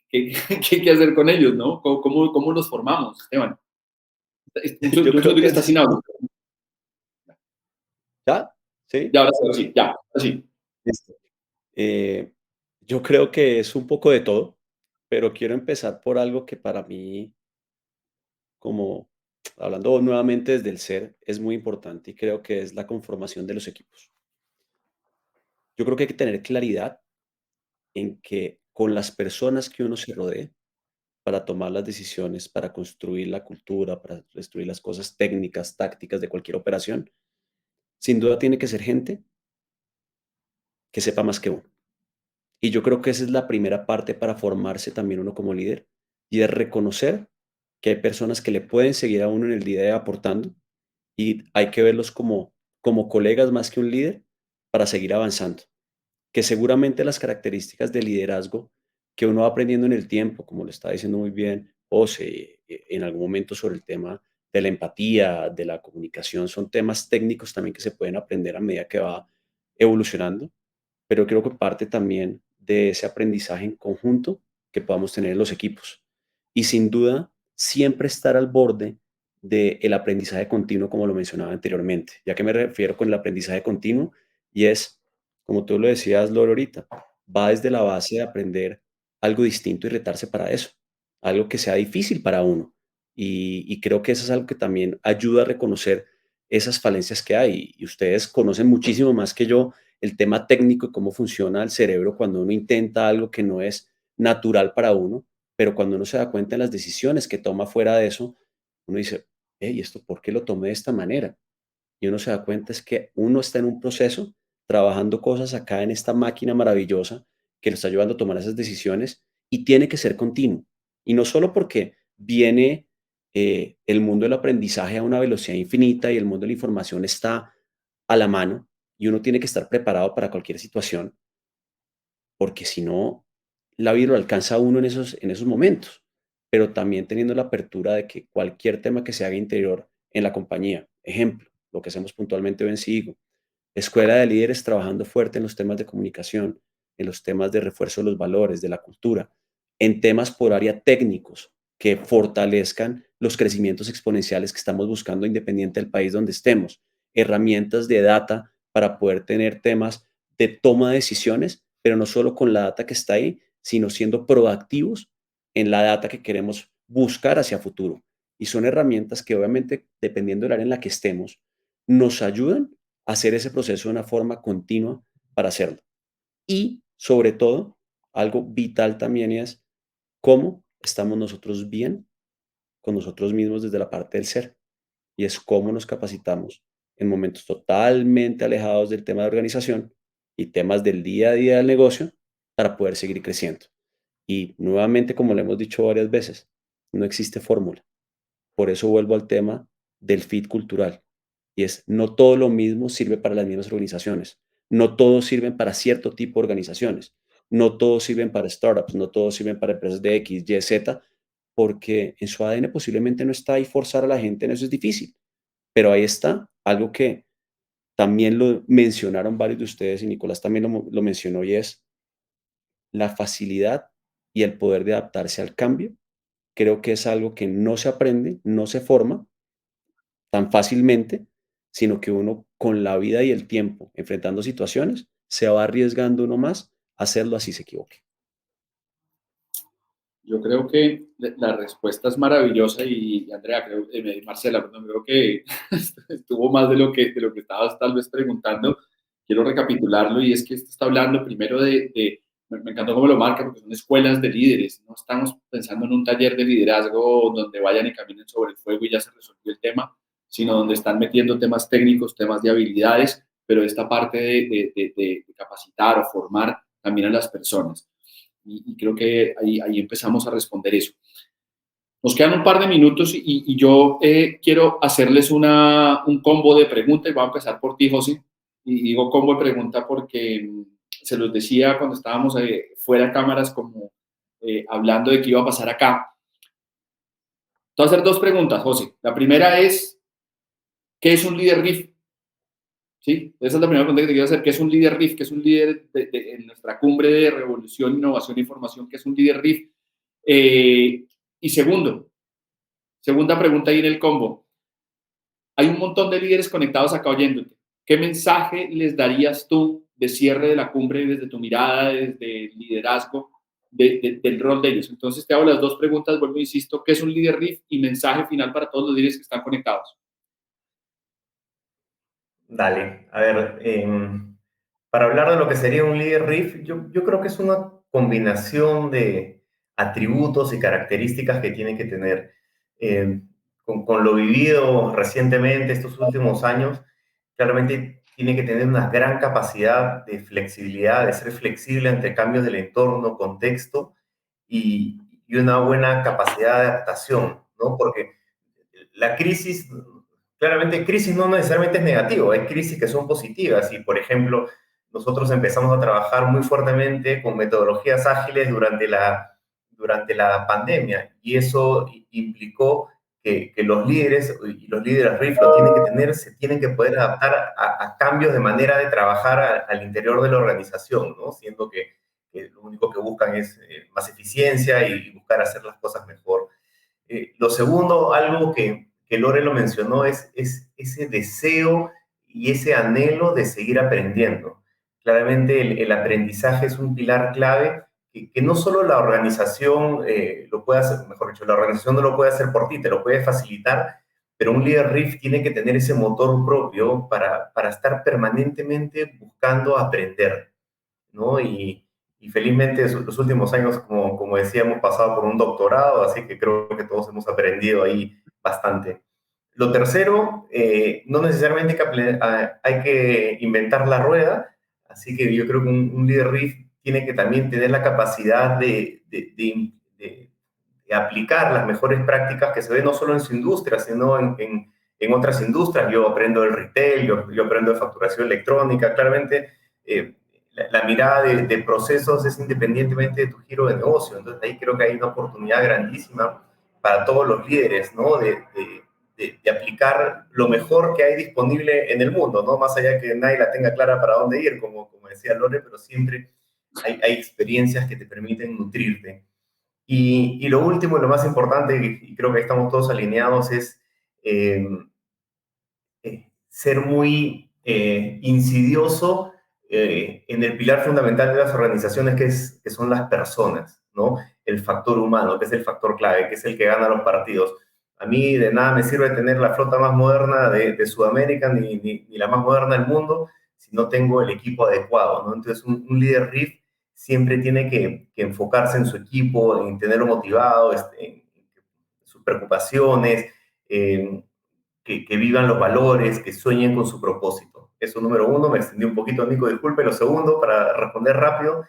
¿Qué hay que hacer con ellos, no? ¿Cómo los formamos, Esteban? Yo creo que está sin audio. ¿Ya? ¿Sí? Ya, ahora sí, ya, así. Listo. Yo creo que es un poco de todo, pero quiero empezar por algo que para mí, como hablando nuevamente desde el ser, es muy importante y creo que es la conformación de los equipos. Yo creo que hay que tener claridad en que con las personas que uno se rodee para tomar las decisiones, para construir la cultura, para construir las cosas técnicas, tácticas de cualquier operación, sin duda tiene que ser gente que sepa más que uno. Y yo creo que esa es la primera parte para formarse también uno como líder y es reconocer que hay personas que le pueden seguir a uno en el día a día aportando y hay que verlos como colegas más que un líder para seguir avanzando. Que seguramente las características de liderazgo que uno va aprendiendo en el tiempo, como lo está diciendo muy bien José, en algún momento sobre el tema de la empatía, de la comunicación, son temas técnicos también que se pueden aprender a medida que va evolucionando, pero creo que parte también de ese aprendizaje en conjunto que podamos tener en los equipos. Y sin duda, siempre estar al borde del aprendizaje continuo, como lo mencionaba anteriormente. ¿Ya que me refiero con el aprendizaje continuo? Y es, como tú lo decías, Lore, ahorita, va desde la base de aprender algo distinto y retarse para eso, algo que sea difícil para uno. Y creo que eso es algo que también ayuda a reconocer esas falencias que hay. Y ustedes conocen muchísimo más que yo el tema técnico y cómo funciona el cerebro cuando uno intenta algo que no es natural para uno, pero cuando uno se da cuenta en las decisiones que toma fuera de eso, uno dice, hey, ¿esto por qué lo tomé de esta manera? Y uno se da cuenta es que uno está en un proceso trabajando cosas acá en esta máquina maravillosa que lo está ayudando a tomar esas decisiones y tiene que ser continuo. Y no solo porque viene el mundo del aprendizaje a una velocidad infinita y el mundo de la información está a la mano y uno tiene que estar preparado para cualquier situación, porque si no, la vida lo alcanza a uno en esos momentos, pero también teniendo la apertura de que cualquier tema que se haga interior en la compañía, ejemplo, lo que hacemos puntualmente en Sigo, escuela de líderes trabajando fuerte en los temas de comunicación, en los temas de refuerzo de los valores, de la cultura, en temas por área técnicos que fortalezcan los crecimientos exponenciales que estamos buscando independiente del país donde estemos, herramientas de data para poder tener temas de toma de decisiones, pero no solo con la data que está ahí, sino siendo proactivos en la data que queremos buscar hacia futuro. Y son herramientas que obviamente, dependiendo del área en la que estemos, nos ayudan a hacer ese proceso de una forma continua para hacerlo. Y sobre todo, algo vital también es cómo estamos nosotros bien con nosotros mismos desde la parte del ser. Y es cómo nos capacitamos en momentos totalmente alejados del tema de organización y temas del día a día del negocio para poder seguir creciendo. Y nuevamente, como lo hemos dicho varias veces, no existe fórmula. Por eso vuelvo al tema del fit cultural. Y es, no todo lo mismo sirve para las mismas organizaciones. No todos sirven para cierto tipo de organizaciones. No todos sirven para startups. No todos sirven para empresas de X, Y, Z, porque en su ADN posiblemente no está, y forzar a la gente en eso es difícil. Pero ahí está algo que también lo mencionaron varios de ustedes y Nicolás también lo mencionó, y es la facilidad y el poder de adaptarse al cambio. Creo que es algo que no se aprende, no se forma tan fácilmente, sino que uno con la vida y el tiempo, enfrentando situaciones, se va arriesgando uno más a hacerlo así se equivoque. Yo creo que la respuesta es maravillosa y Andrea, creo, Marcela, perdón, creo que estuvo más de lo que estabas tal vez preguntando. Quiero recapitularlo y es que esto está hablando primero me encantó cómo lo marca, porque son escuelas de líderes. No estamos pensando en un taller de liderazgo donde vayan y caminen sobre el fuego y ya se resolvió el tema, sino donde están metiendo temas técnicos, temas de habilidades, pero esta parte de capacitar o formar también a las personas. Y creo que ahí empezamos a responder eso. Nos quedan un par de minutos y yo quiero hacerles un combo de preguntas y voy a empezar por ti, José. Y digo combo de pregunta porque se los decía cuando estábamos fuera de cámaras, como hablando de qué iba a pasar acá. Te voy a hacer dos preguntas, José. La primera es, ¿qué es un líder RIF? ¿Sí? Esa es la primera pregunta que te quiero hacer. ¿Qué es un líder RIF? ¿Qué es un líder en nuestra cumbre de revolución, innovación e información? ¿Qué es un líder RIF? Y segunda pregunta ahí en el combo. Hay un montón de líderes conectados acá oyéndote. ¿Qué mensaje les darías tú de cierre de la cumbre desde tu mirada, desde el liderazgo, del rol de ellos? Entonces te hago las dos preguntas, vuelvo e insisto, ¿qué es un líder RIF? Y mensaje final para todos los líderes que están conectados. Dale, a ver, para hablar de lo que sería un líder RIF, yo creo que es una combinación de atributos y características que tiene que tener. Eh, con lo vivido recientemente estos últimos años, claramente tiene que tener una gran capacidad de flexibilidad, de ser flexible ante cambios del entorno, contexto y una buena capacidad de adaptación, ¿no? Porque la crisis, claramente crisis no necesariamente es negativo, hay crisis que son positivas y, por ejemplo, nosotros empezamos a trabajar muy fuertemente con metodologías ágiles durante la pandemia y eso implicó que los líderes y los líderes RIF lo tienen que tener, se tienen que poder adaptar a cambios de manera de trabajar al interior de la organización, ¿no? Siendo que lo único que buscan es más eficiencia y buscar hacer las cosas mejor. Lo segundo, algo que Lore lo mencionó, es ese deseo y ese anhelo de seguir aprendiendo. claramente el aprendizaje es un pilar clave que no solo la organización lo puede hacer, mejor dicho, la organización no lo puede hacer por ti, te lo puede facilitar, pero un líder RIF tiene que tener ese motor propio para estar permanentemente buscando aprender, ¿no? Y felizmente los últimos años, como decía, hemos pasado por un doctorado, así que creo que todos hemos aprendido ahí bastante. Lo tercero, no necesariamente hay que inventar la rueda, así que yo creo que un líder RIF tiene que también tener la capacidad de aplicar las mejores prácticas que se ven no solo en su industria, sino en otras industrias. Yo aprendo del retail, yo aprendo de facturación electrónica, claramente la mirada de procesos es independientemente de tu giro de negocio. Entonces ahí creo que hay una oportunidad grandísima para todos los líderes, ¿no? De aplicar lo mejor que hay disponible en el mundo, ¿no? Más allá que nadie la tenga clara para dónde ir, como decía Lore, pero siempre hay experiencias que te permiten nutrirte. Y lo último y lo más importante, y creo que estamos todos alineados, es eh, ser muy insidioso en el pilar fundamental de las organizaciones, que son las personas, ¿no? El factor humano, que es el factor clave, que es el que gana los partidos. A mí de nada me sirve tener la flota más moderna de Sudamérica, ni la más moderna del mundo, si no tengo el equipo adecuado, ¿no? Entonces, un líder RIF siempre tiene que enfocarse en su equipo, en tenerlo motivado, en sus preocupaciones, que vivan los valores, que sueñen con su propósito. Eso número uno, me extendí un poquito, Nico, disculpe. Lo segundo, para responder rápido,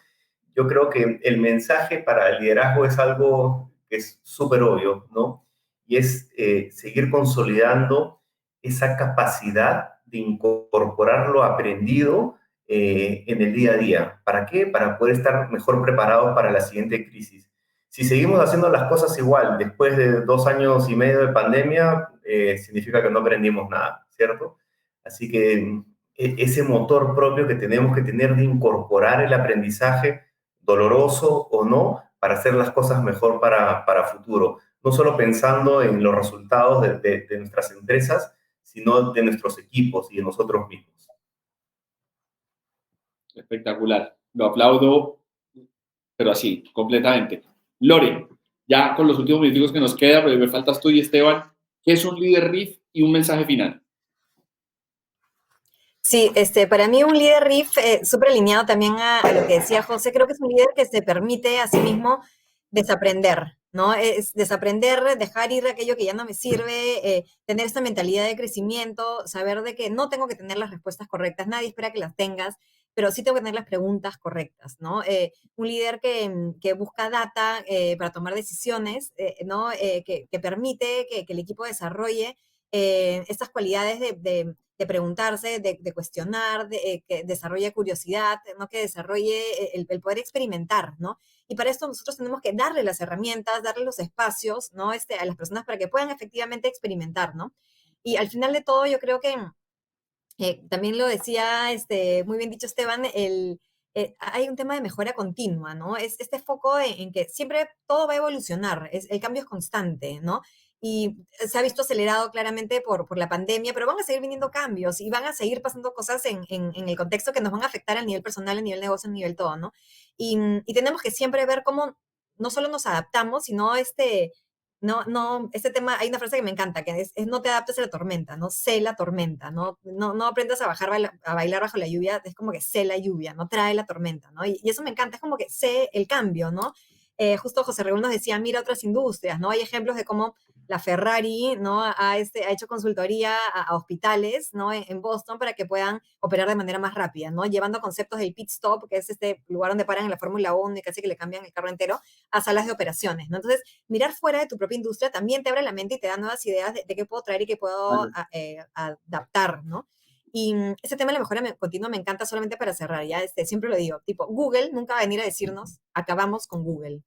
yo creo que el mensaje para el liderazgo es algo que es súper obvio, ¿no? Y es seguir consolidando esa capacidad de incorporar lo aprendido en el día a día. ¿Para qué? Para poder estar mejor preparados para la siguiente crisis. Si seguimos haciendo las cosas igual, después de 2 años y medio de pandemia, significa que no aprendimos nada, ¿cierto? Así que ese motor propio que tenemos que tener de incorporar el aprendizaje, doloroso o no, para hacer las cosas mejor para futuro. No solo pensando en los resultados de nuestras empresas, sino de nuestros equipos y de nosotros mismos. Espectacular. Lo aplaudo, pero así, completamente. Lore, ya con los últimos minutos que nos queda, pero me faltas tú y Esteban, ¿qué es un líder RIF y un mensaje final? Sí, para mí un líder RIF, súper alineado también a lo que decía José, creo que es un líder que se permite a sí mismo desaprender, ¿no? Es desaprender, dejar ir aquello que ya no me sirve, tener esta mentalidad de crecimiento, saber de que no tengo que tener las respuestas correctas, nadie espera que las tengas, pero sí tengo que tener las preguntas correctas, ¿no? Un líder que busca data para tomar decisiones, ¿no? Que permite que el equipo desarrolle estas cualidades de preguntarse, de cuestionar, que desarrolle curiosidad, ¿no? Que desarrolle el poder experimentar, ¿no? Y para esto nosotros tenemos que darle las herramientas, darle los espacios, ¿no? A las personas para que puedan efectivamente experimentar, ¿no? Y al final de todo, yo creo que también lo decía muy bien dicho Esteban, hay un tema de mejora continua, ¿no? Es este foco en que siempre todo va a evolucionar, el cambio es constante, ¿no? Y se ha visto acelerado claramente por la pandemia, pero van a seguir viniendo cambios y van a seguir pasando cosas en el contexto que nos van a afectar a nivel personal, a nivel negocio, a nivel todo, ¿no? Y tenemos que siempre ver cómo no solo nos adaptamos, sino este tema, hay una frase que me encanta, que es no te adaptes a la tormenta, no sé la tormenta, no aprendas a bailar bajo la lluvia, es como que sé la lluvia, no trae la tormenta, ¿no? Y eso me encanta, es como que sé el cambio, ¿no? Justo José Raúl nos decía, mira otras industrias, ¿no? Hay ejemplos de cómo la Ferrari, ¿no? Ha hecho consultoría a hospitales, ¿no? En Boston para que puedan operar de manera más rápida, ¿no? Llevando conceptos del pit stop, que es este lugar donde paran en la Fórmula 1 y casi que le cambian el carro entero, a salas de operaciones, ¿no? Entonces, mirar fuera de tu propia industria también te abre la mente y te da nuevas ideas de qué puedo traer y qué puedo adaptar, ¿no? Y ese tema de la mejora continua me encanta solamente para cerrar, ya siempre lo digo, tipo, Google nunca va a venir a decirnos, acabamos con Google,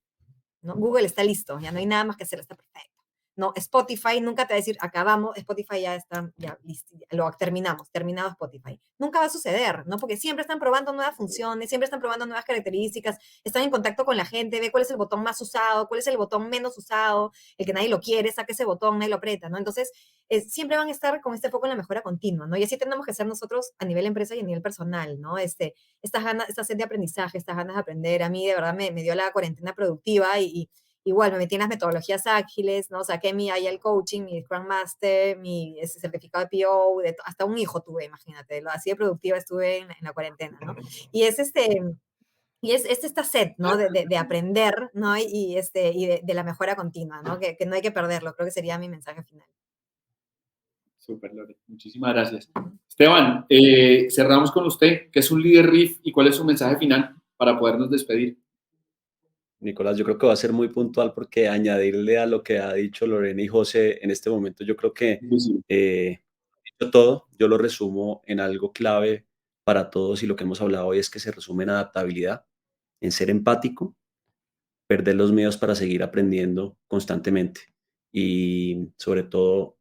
¿no? Google está listo, ya no hay nada más que hacer, está perfecto. ¿no? Spotify nunca te va a decir, acabamos, Spotify ya está, ya listo, lo terminamos, terminado Spotify. Nunca va a suceder, ¿no? Porque siempre están probando nuevas funciones, siempre están probando nuevas características, están en contacto con la gente, ve cuál es el botón más usado, cuál es el botón menos usado, el que nadie lo quiere, saca ese botón, nadie lo aprieta, ¿no? Entonces, siempre van a estar con este foco en la mejora continua, ¿no? Y así tenemos que ser nosotros a nivel empresa y a nivel personal, ¿no? Estas ganas, esta sed de aprendizaje, estas ganas de aprender, a mí de verdad me dio la cuarentena productiva y igual me metí en las metodologías ágiles, ¿no? Saqué mi Agile Coaching, mi Scrum Master, mi certificado de PO, hasta un hijo tuve, imagínate, así de productiva estuve en la cuarentena, ¿no? Y es esta sed, ¿no? De aprender, ¿no? Y de la mejora continua, ¿no? Que no hay que perderlo, creo que sería mi mensaje final. Súper, Lore. Muchísimas gracias. Esteban, cerramos con usted. ¿Qué es un líder RIF y cuál es su mensaje final para podernos despedir? Nicolás, yo creo que va a ser muy puntual porque añadirle a lo que ha dicho Lorena y José en este momento, yo creo que Sí. dicho todo, yo lo resumo en algo clave para todos y lo que hemos hablado hoy es que se resume en adaptabilidad, en ser empático, perder los miedos para seguir aprendiendo constantemente y sobre todo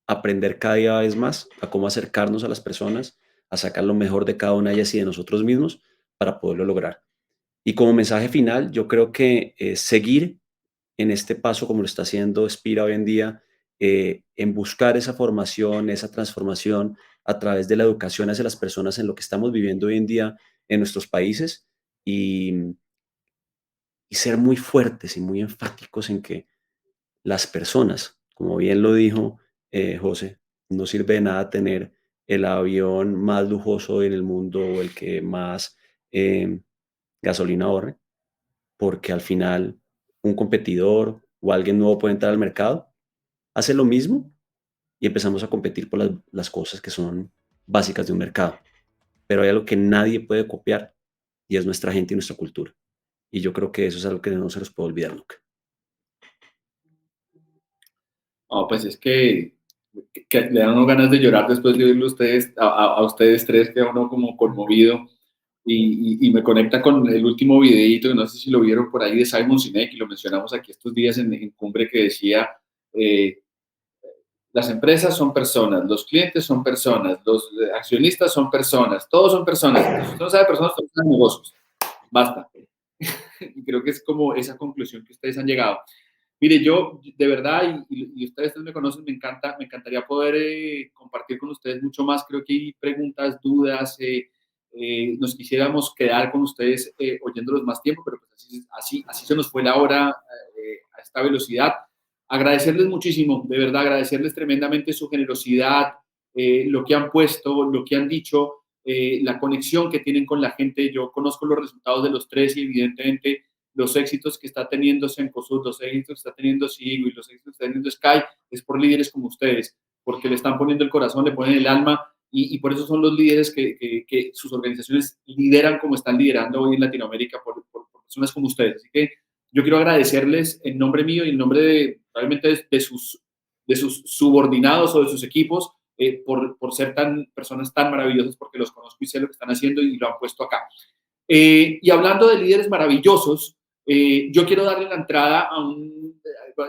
aprender cada vez más a cómo acercarnos a las personas, a sacar lo mejor de cada una de ellas y de nosotros mismos para poderlo lograr. Y como mensaje final, yo creo que seguir en este paso como lo está haciendo Spira hoy en día, en buscar esa formación, esa transformación a través de la educación hacia las personas en lo que estamos viviendo hoy en día en nuestros países y, y ser muy fuertes y muy enfáticos en que las personas, como bien lo dijo José, no sirve de nada tener el avión más lujoso en el mundo o el que más gasolina ahorre, porque al final un competidor o alguien nuevo puede entrar al mercado, hace lo mismo y empezamos a competir por las cosas que son básicas de un mercado. Pero hay algo que nadie puede copiar y es nuestra gente y nuestra cultura. Y yo creo que eso es algo que no se nos puede olvidar nunca. No, pues es que le dan uno ganas de llorar después de oírlo a ustedes tres, queda uno como conmovido y me conecta con el último videíto, que no sé si lo vieron por ahí, de Simon Sinek, y lo mencionamos aquí estos días en Cumbre, que decía, las empresas son personas, los clientes son personas, los accionistas son personas, todos son personas. Entonces, usted no sabe personas, todos son negocios. Basta. Y creo que es como esa conclusión que ustedes han llegado. Mire, yo de verdad, y ustedes me conocen, me encantaría poder compartir con ustedes mucho más. Creo que hay preguntas, dudas, nos quisiéramos quedar con ustedes oyéndolos más tiempo, pero pues así se nos fue la hora a esta velocidad. Agradecerles muchísimo, de verdad, agradecerles tremendamente su generosidad, lo que han puesto, lo que han dicho, la conexión que tienen con la gente. Yo conozco los resultados de los tres y evidentemente los éxitos que está teniendo Cencosud, los éxitos que está teniendo Sigo y los éxitos que está teniendo Sky es por líderes como ustedes, porque le están poniendo el corazón, le ponen el alma y por eso son los líderes que sus organizaciones lideran como están liderando hoy en Latinoamérica por personas como ustedes. Así que yo quiero agradecerles en nombre mío y en nombre probablemente de sus subordinados o de sus equipos por ser personas tan maravillosas, porque los conozco y sé lo que están haciendo y lo han puesto acá. Y hablando de líderes maravillosos, yo quiero darle la entrada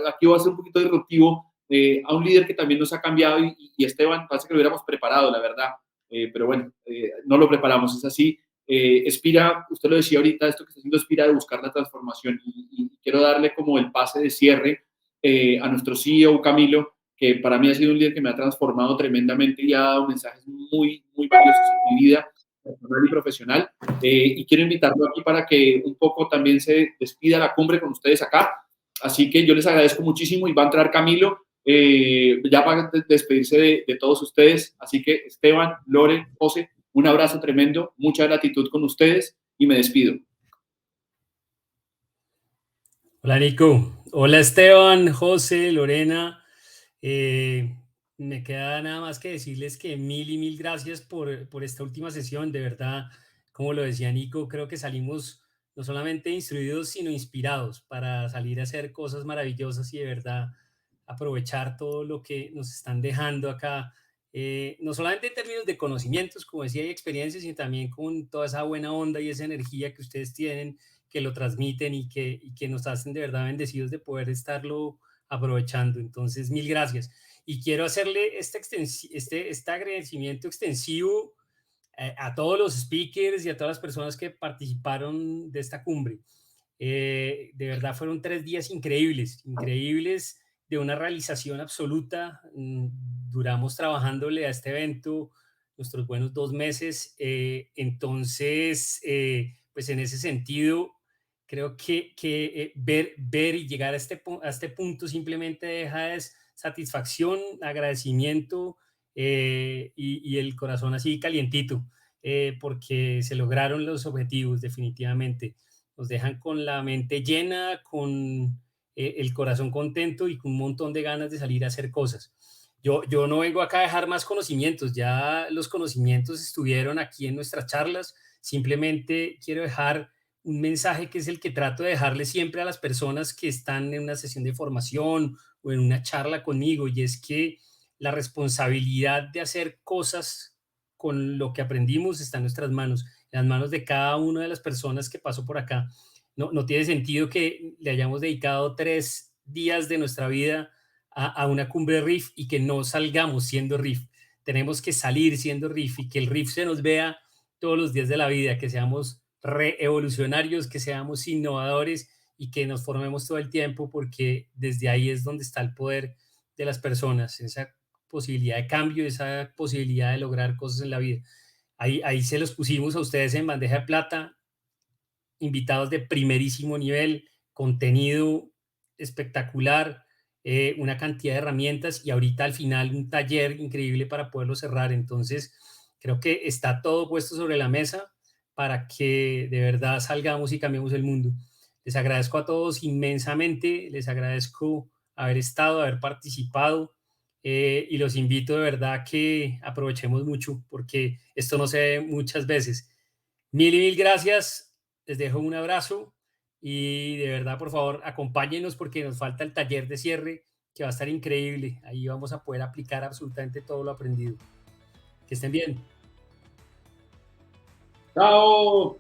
aquí voy a ser un poquito disruptivo, a un líder que también nos ha cambiado y Esteban, parece que lo hubiéramos preparado, la verdad, pero bueno, no lo preparamos, es así. Spira, usted lo decía ahorita, esto que está haciendo Spira de buscar la transformación y quiero darle como el pase de cierre a nuestro CEO Camilo, que para mí ha sido un líder que me ha transformado tremendamente y ha dado mensajes muy, muy valiosos en mi vida personal y profesional. Y quiero invitarlo aquí para que un poco también se despida la cumbre con ustedes acá. Así que yo les agradezco muchísimo y va a entrar Camilo ya para despedirse de todos ustedes. Así que Esteban, Lore, José, un abrazo tremendo, mucha gratitud con ustedes y me despido. Hola Nico, hola Esteban, José, Lorena. Me queda nada más que decirles que mil gracias por esta última sesión. De verdad, como lo decía Nico, creo que salimos no solamente instruidos, sino inspirados para salir a hacer cosas maravillosas y de verdad aprovechar todo lo que nos están dejando acá. No solamente en términos de conocimientos, como decía, y experiencias, sino también con toda esa buena onda y esa energía que ustedes tienen, que lo transmiten y que nos hacen de verdad bendecidos de poder estarlo aprovechando. Entonces, mil gracias. Y quiero hacerle este agradecimiento extensivo a todos los speakers y a todas las personas que participaron de esta cumbre. De verdad fueron 3 días increíbles, increíbles, de una realización absoluta. Duramos trabajándole a este evento nuestros buenos 2 meses. Entonces, pues en ese sentido, creo que ver y llegar a este punto simplemente deja satisfacción, agradecimiento y el corazón así calientito, porque se lograron los objetivos definitivamente. Nos dejan con la mente llena, con el corazón contento y con un montón de ganas de salir a hacer cosas. Yo no vengo acá a dejar más conocimientos, ya los conocimientos estuvieron aquí en nuestras charlas. Simplemente quiero dejar un mensaje que es el que trato de dejarle siempre a las personas que están en una sesión de formación o en una charla conmigo, y es que la responsabilidad de hacer cosas con lo que aprendimos está en nuestras manos, en las manos de cada una de las personas que pasó por acá. No tiene sentido que le hayamos dedicado 3 días de nuestra vida a una cumbre RIF y que no salgamos siendo RIF. Tenemos que salir siendo RIF y que el RIF se nos vea todos los días de la vida, que seamos reevolucionarios, que seamos innovadores y que nos formemos todo el tiempo, porque desde ahí es donde está el poder de las personas, esa posibilidad de cambio, esa posibilidad de lograr cosas en la vida. Ahí se los pusimos a ustedes en bandeja de plata, invitados de primerísimo nivel, contenido espectacular, una cantidad de herramientas y ahorita al final un taller increíble para poderlo cerrar. Entonces, creo que está todo puesto sobre la mesa para que de verdad salgamos y cambiemos el mundo. Les agradezco a todos inmensamente, les agradezco haber estado, haber participado, y los invito de verdad a que aprovechemos mucho porque esto no se ve muchas veces. Mil y mil gracias, les dejo un abrazo y de verdad, por favor, acompáñenos porque nos falta el taller de cierre que va a estar increíble. Ahí vamos a poder aplicar absolutamente todo lo aprendido. Que estén bien. ¡Chao!